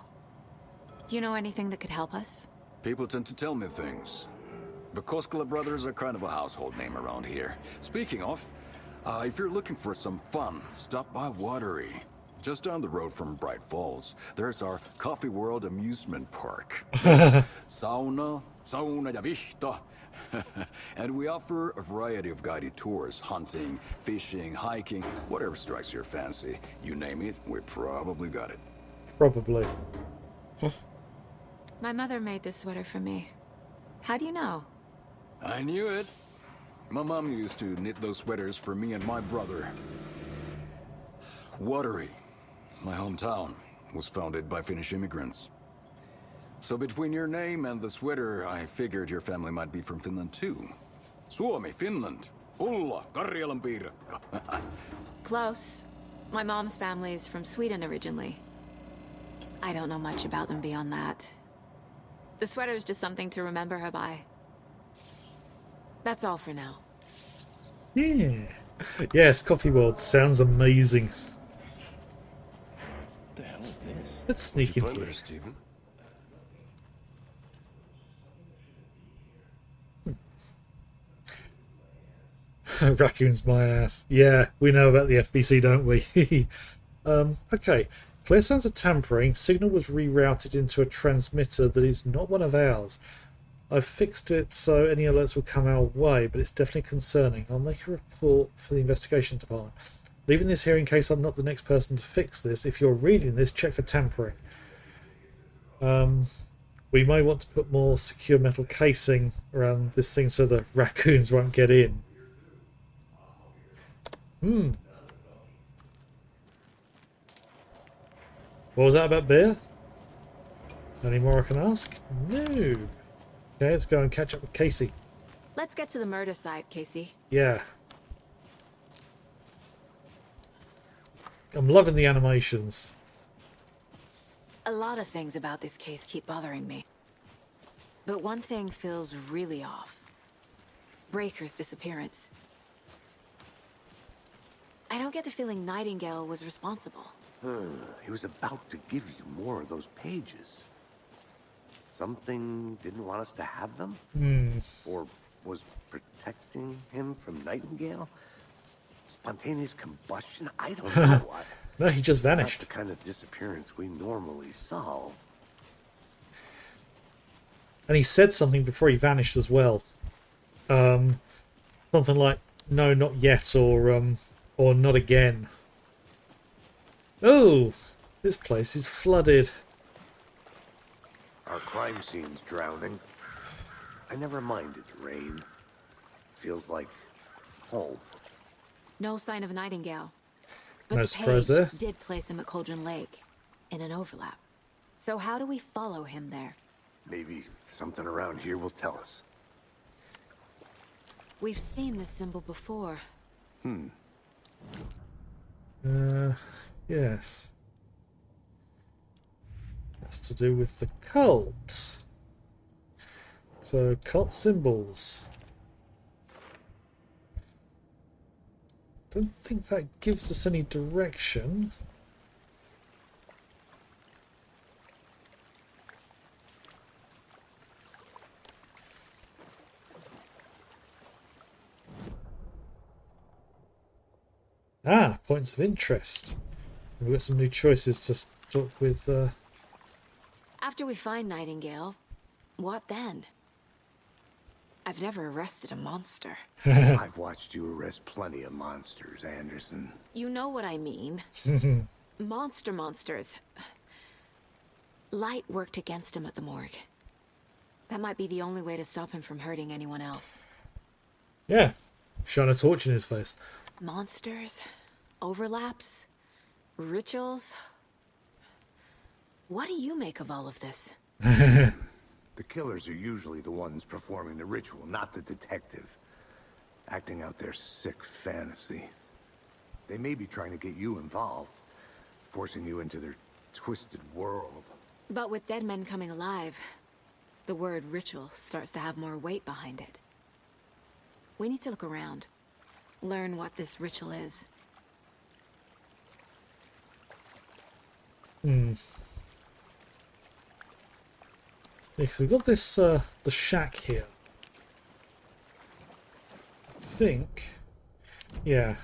Do you know anything that could help us? People tend to tell me things. The Koskela brothers are kind of a household name around here. Speaking of, if you're looking for some fun, stop by Watery. Just down the road from Bright Falls, there's our Coffee World amusement park. There's sauna ja vihta. And we offer a variety of guided tours, hunting, fishing, hiking, whatever strikes your fancy. You name it, we probably got it. Probably. My mother made this sweater for me. How do you know? I knew it. My mom used to knit those sweaters for me and my brother. Watery, my hometown, was founded by Finnish immigrants. So between your name and the sweater, I figured your family might be from Finland too. Suomi, Finland. Ulla, Karjalan piirakka. Close. My mom's family is from Sweden originally. I don't know much about them beyond that. The sweater is just something to remember her by. That's all for now. Yeah. Yes, Coffee World sounds amazing. Let's sneak in What'd you here. find there, Stephen? Raccoon's my ass. Yeah, we know about the FBC, don't we? Okay. Clear signs of tampering. Signal was rerouted into a transmitter that is not one of ours. I've fixed it so any alerts will come our way, but it's definitely concerning. I'll make a report for the investigation department. Leaving this here in case I'm not the next person to fix this. If you're reading this, check for tampering. We may want to put more secure metal casing around this thing so the raccoons won't get in. What was that about beer? Any more I can ask? No. Okay, let's go and catch up with Casey. Let's get to the murder site, Casey. Yeah. I'm loving the animations. A lot of things about this case keep bothering me. But one thing feels really off. Breaker's disappearance. I don't get the feeling Nightingale was responsible. He was about to give you more of those pages. Something didn't want us to have them? Or was protecting him from Nightingale? Spontaneous combustion? I don't know. No, he just vanished. Not the kind of disappearance we normally solve. And he said something before he vanished as well. Something like, no, not yet, or not again. Oh, this place is flooded. Our crime scene's drowning. I never minded rain. Feels like home. No sign of Nightingale. No But surprise Page there. did place him at Cauldron Lake, in an overlap. So how do we follow him there? Maybe something around here will tell us. We've seen this symbol before. Yes. That's to do with the cult. So, cult symbols. Don't think that gives us any direction. Ah, points of interest. We've got some new choices to start with. After we find Nightingale, what then? I've never arrested a monster. I've watched you arrest plenty of monsters, Anderson. You know what I mean. Monsters. Light worked against him at the morgue. That might be the only way to stop him from hurting anyone else. Yeah, shine a torch in his face. Monsters, overlaps, rituals. What do you make of all of this? The killers are usually the ones performing the ritual, not the detective. Acting out their sick fantasy. They may be trying to get you involved, forcing you into their twisted world. But with dead men coming alive, the word ritual starts to have more weight behind it. We need to look around. Learn what this ritual is. Yeah, because we've got this, the shack here. I think. Yeah.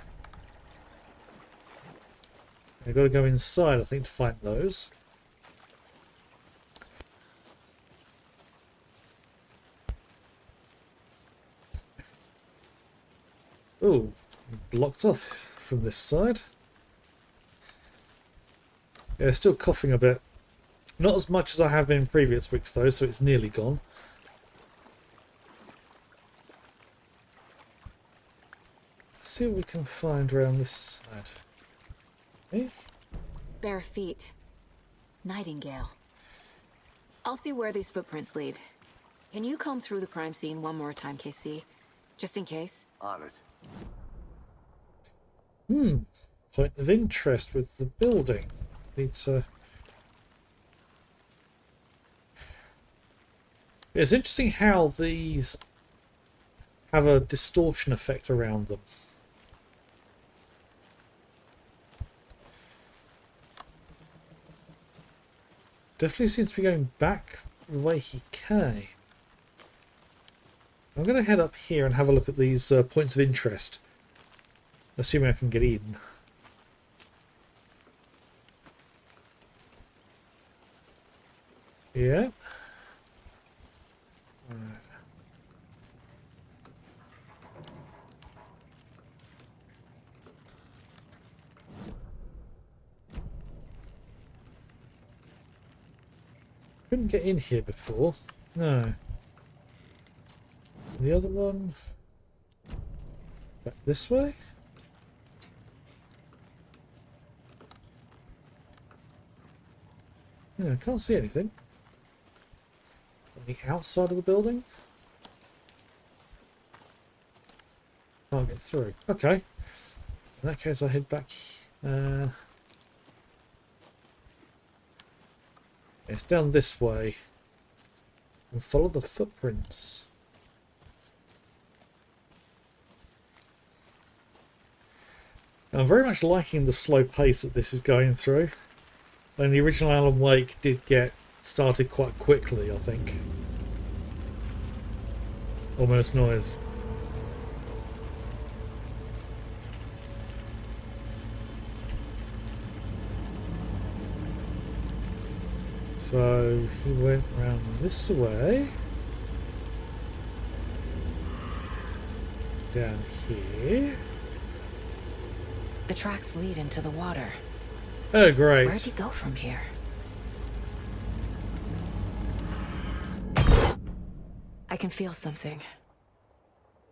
I've got to go inside, I think, to find those. Oh, blocked off from this side. Yeah, still coughing a bit. Not as much as I have been in previous weeks, though, so it's nearly gone. Let's see what we can find around this side. Eh? Bare feet. Nightingale. I'll see where these footprints lead. Can you comb through the crime scene one more time, KC? Just in case? On it. Point of interest with the building. Need to... It's interesting how these have a distortion effect around them. Definitely seems to be going back the way he came. I'm going to head up here and have a look at these points of interest. Assuming I can get in. Yeah. Right. Couldn't get in here before. No. The other one. Back this way? Yeah, I can't see anything. On the outside of the building? Can't get through. Okay. In that case, I head back. It's down this way. And follow the footprints. I'm very much liking the slow pace that this is going through. And the original Alan Wake did get started quite quickly, I think. Almost noise. So he went round this way. Down here. The tracks lead into the water. Oh, great. Where'd he go from here? I can feel something.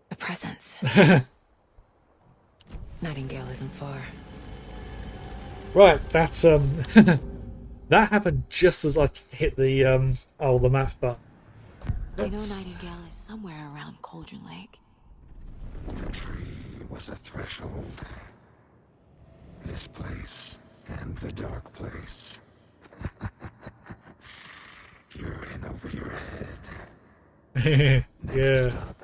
A presence. Nightingale isn't far. Right, that's that happened just as I hit the the map button. I know Nightingale is somewhere around Cauldron Lake. The tree was a threshold. This place and the dark place. You're in over your head. Next Yeah. stop,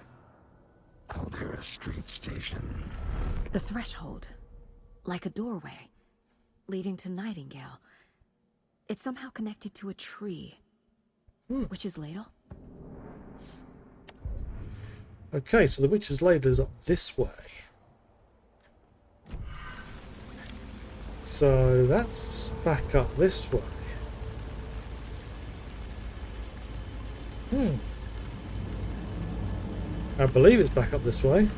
Caldera Street Station. The threshold. Like a doorway. Leading to Nightingale. It's somehow connected to a tree. Witch's Ladle? Okay, so the Witch's Ladle is up this way. So that's back up this way. I believe it's back up this way.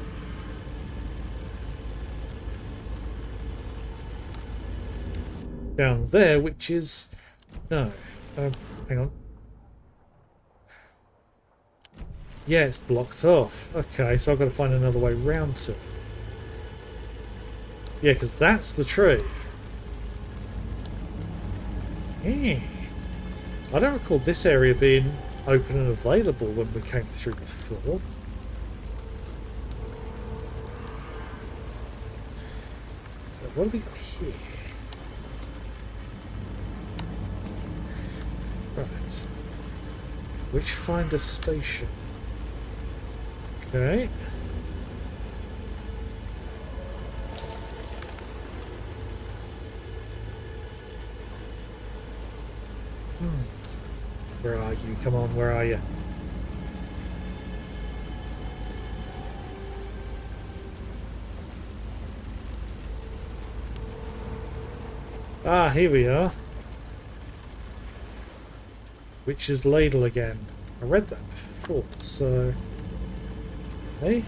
Down there, which is... No. Hang on. Yeah, it's blocked off. Okay, so I've got to find another way round to it. Yeah, because that's the tree. Yeah. I don't recall this area being open and available when we came through before. So what have we got here? Right. Witchfinder Station. Okay. Where are you? Come on, where are you? Ah, here we are. Witch's Ladle again. I read that before, so... Hey?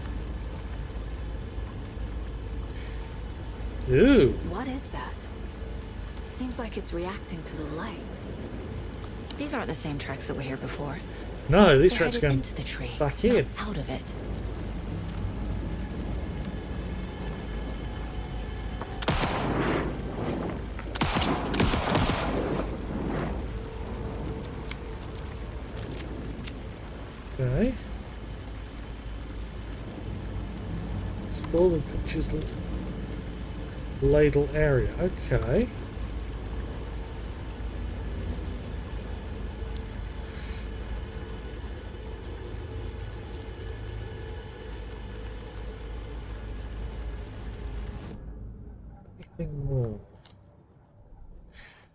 Ooh. What is that? Seems like it's reacting to the light. These aren't the same tracks that were here before. No, these They're tracks are headed going into the tree, back in. not out of it. Okay. Explore the Witch's Ladle area. Okay. Anything more?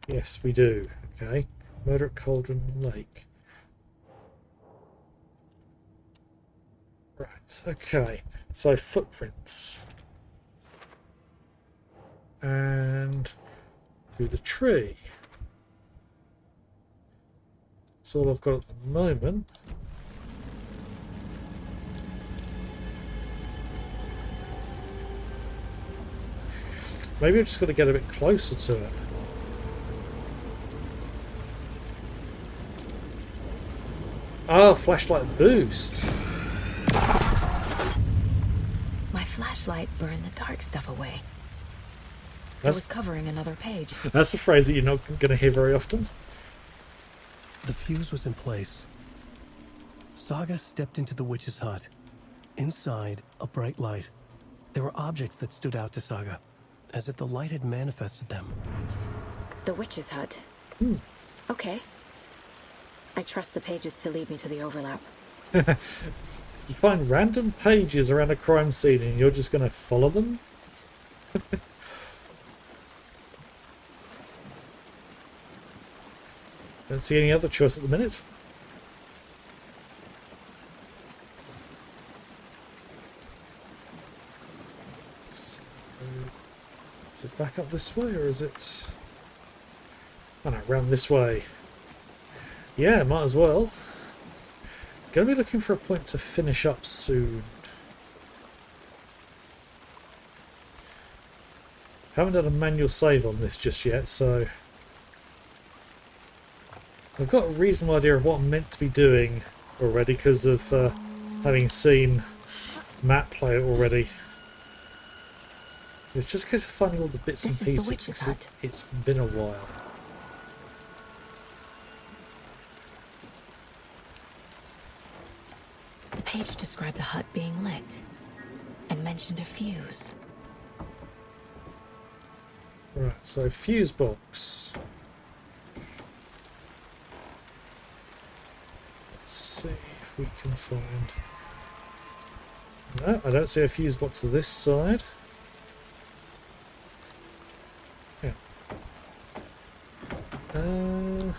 Yes, we do. Okay. Murder at Cauldron Lake. Right, okay. So footprints. And through the tree. That's all I've got at the moment. Maybe I've just got to get a bit closer to it. Oh, flashlight boost. My flashlight burned the dark stuff away. It was covering another page. That's a phrase that you're not going to hear very often. The fuse was in place. Saga stepped into the witch's hut. Inside, a bright light. There were objects that stood out to Saga, as if the light had manifested them. The witch's hut. Okay. I trust the pages to lead me to the overlap. You find random pages around a crime scene and you're just going to follow them? Don't see any other choice at the minute. So, is it back up this way or is it... Oh no, round this way. Yeah, might as well. Gonna be looking for a point to finish up soon. Haven't done a manual save on this just yet, so I've got a reasonable idea of what I'm meant to be doing already because of having seen Matt play it already. It's just a case of finding all the bits and pieces. The witch's hut. It's been a while. The page described the hut being lit and mentioned a fuse. Right, so fuse box. Let's see if we can find... No, I don't see a fuse box this side. Yeah. No,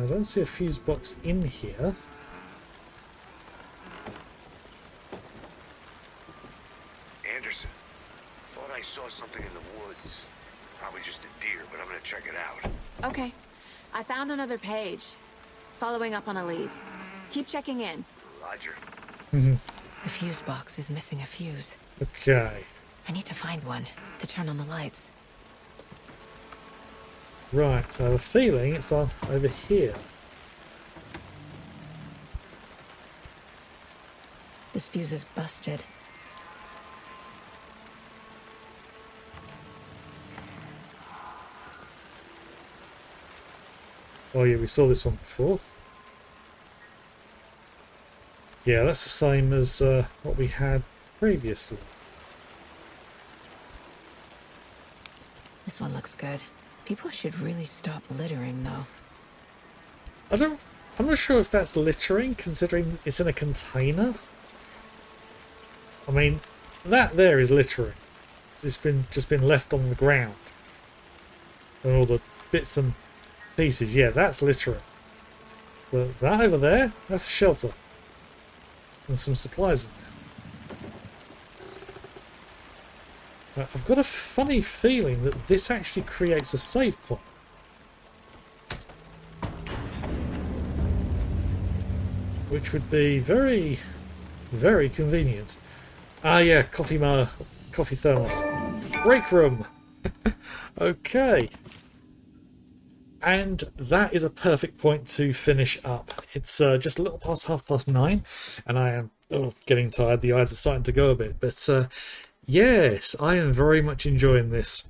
I don't see a fuse box in here. Anderson, thought I saw something in the woods. Probably just a deer, but I'm gonna check it out. Okay. I found another page. Following up on a lead. Keep checking in. Roger. The fuse box is missing a fuse. Okay. I need to find one to turn on the lights. Right, so I have a feeling it's on over here. This fuse is busted. Oh yeah, we saw this one before. Yeah, that's the same as what we had previously. This one looks good. People should really stop littering, though. I'm not sure if that's littering, considering it's in a container. I mean, that there is littering. It's just been left on the ground. And all the bits and pieces, yeah, that's littering. But that over there, that's a shelter. And some supplies in there. I've got a funny feeling that this actually creates a save point. Which would be very, very convenient. Ah yeah, coffee thermos. Break room! Okay. And that is a perfect point to finish up. It's just a little past 9:30 and I am getting tired. The eyes are starting to go a bit. But yes, I am very much enjoying this.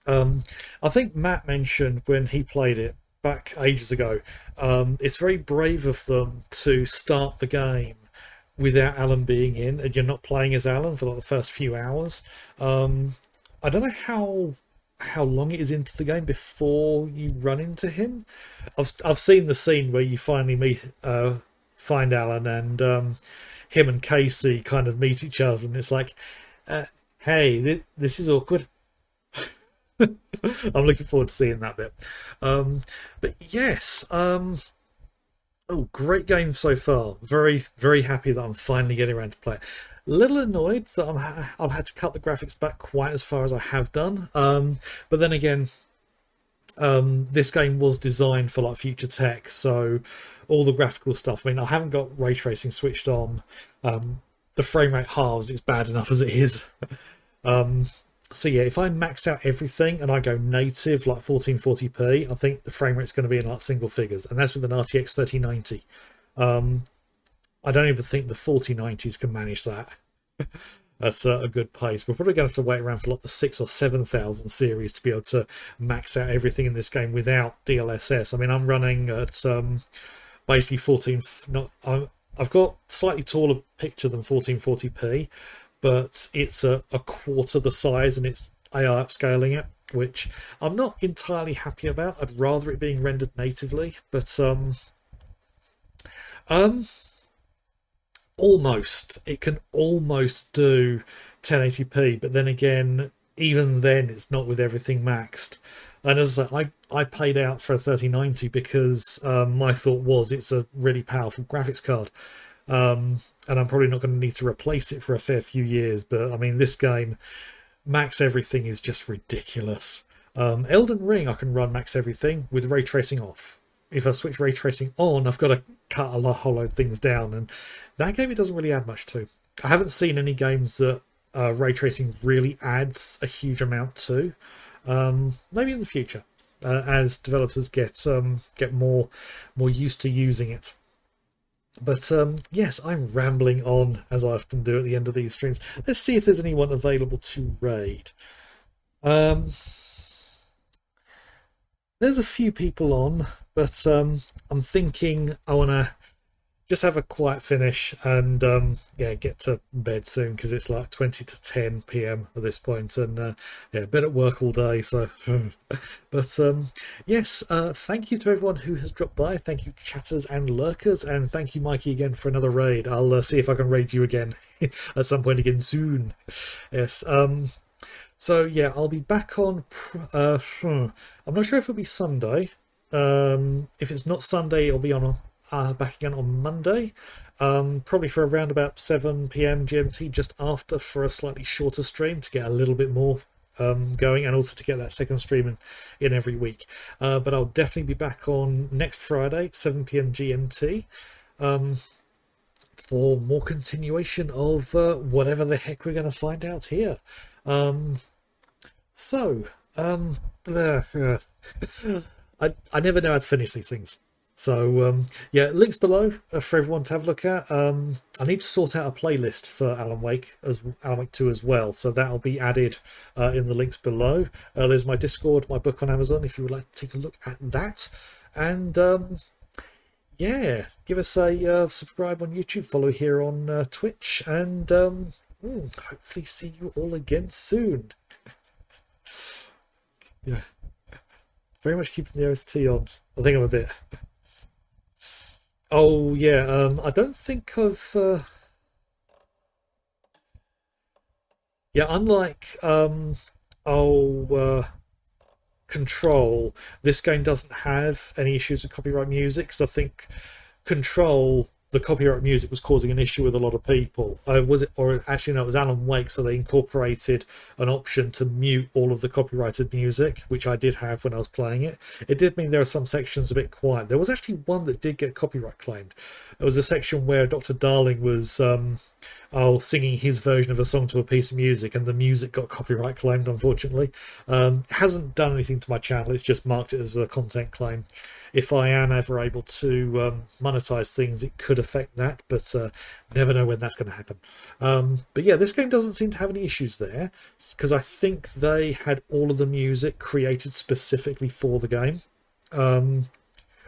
I think Matt mentioned when he played it back ages ago, it's very brave of them to start the game without Alan being in, and you're not playing as Alan for like the first few hours. I don't know how long it is into the game before you run into him. I've seen the scene where you finally find Alan and him and Casey kind of meet each other, and it's like, hey, this is awkward. I'm looking forward to seeing that bit. But yes, oh, great game so far. Very, very happy that I'm finally getting around to play it. Little annoyed that I've had to cut the graphics back quite as far as I have done. But then again, this game was designed for like future tech, so all the graphical stuff. I mean, I haven't got ray tracing switched on. The frame rate halves, it's bad enough as it is. So yeah, if I max out everything and I go native like 1440p, I think the frame rate's going to be in like single figures, and that's with an RTX 3090. I don't even think the 4090s can manage that. That's a good pace. We're probably going to have to wait around for like the 6,000 or 7,000 series to be able to max out everything in this game without DLSS. I mean, I'm running at basically 14. I've got slightly taller picture than 1440p, but it's a quarter the size, and it's AI upscaling it, which I'm not entirely happy about. I'd rather it being rendered natively, but almost. It can almost do 1080p, but then again, even then, it's not with everything maxed. And as I say, I paid out for a 3090 because my thought was it's a really powerful graphics card. And I'm probably not going to need to replace it for a fair few years. But I mean, this game, max everything is just ridiculous. Elden Ring, I can run max everything with ray tracing off. If I switch ray tracing on, I've got to cut a whole load of things down, and that game it doesn't really add much to. I haven't seen any games that ray tracing really adds a huge amount to. Maybe in the future, as developers get more used to using it. But yes, I'm rambling on, as I often do at the end of these streams. Let's see if there's anyone available to raid. There's a few people on, but I'm thinking I want to just have a quiet finish and yeah, get to bed soon, because it's like 20 to 10 p.m. at this point, and yeah, been at work all day, so but yes, thank you to everyone who has dropped by. Thank you chatters and lurkers, and thank you Mikey again for another raid. I'll see if I can raid you again at some point again soon. Yes, so yeah, I'll be back on I'm not sure if it'll be Sunday. If it's not Sunday, it'll be on back again on Monday, probably for around about 7 p.m. GMT, just after, for a slightly shorter stream to get a little bit more going, and also to get that second stream in every week. But I'll definitely be back on next Friday, 7 p.m. GMT, for more continuation of whatever the heck we're going to find out here. I never know how to finish these things. So yeah, links below for everyone to have a look at. I need to sort out a playlist for Alan Wake 2 as well, so that'll be added in the links below. There's my Discord, my book on Amazon, if you would like to take a look at that. And yeah, give us a subscribe on YouTube, follow here on Twitch, and hopefully see you all again soon. Yeah, very much keeping the OST on. I think I'm a bit... Oh yeah, I don't think I've yeah, unlike Control, this game doesn't have any issues with copyright music, because I think Control, the copyright music was causing an issue with a lot of people. Was it, or actually no, it was Alan Wake, so they incorporated an option to mute all of the copyrighted music, which I did have when I was playing it. It did mean there are some sections a bit quiet. There was actually one that did get copyright claimed. It was a section where Dr. Darling was singing his version of a song to a piece of music, and the music got copyright claimed, unfortunately. It hasn't done anything to my channel, it's just marked it as a content claim. If I am ever able to monetize things, it could affect that, but never know when that's going to happen. But yeah, this game doesn't seem to have any issues there, because I think they had all of the music created specifically for the game.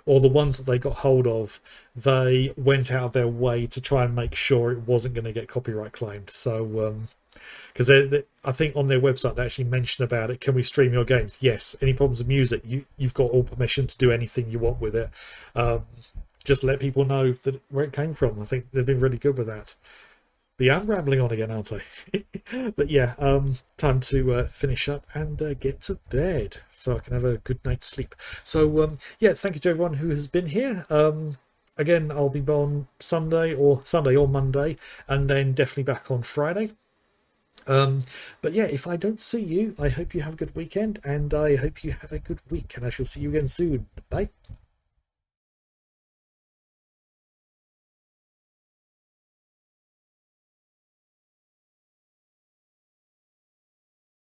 Or the ones that they got hold of, they went out of their way to try and make sure it wasn't going to get copyright claimed. So, because I think on their website they actually mention about it. Can we stream your games? Yes. Any problems with music? You've got all permission to do anything you want with it. Just let people know that where it came from. I think they've been really good with that. But yeah, I'm rambling on again, aren't I? But yeah, time to finish up and get to bed so I can have a good night's sleep. So yeah, thank you to everyone who has been here. Again, I'll be on Sunday or Monday, and then definitely back on Friday. But yeah, if I don't see you, I hope you have a good weekend, and I hope you have a good week, and I shall see you again soon. Bye.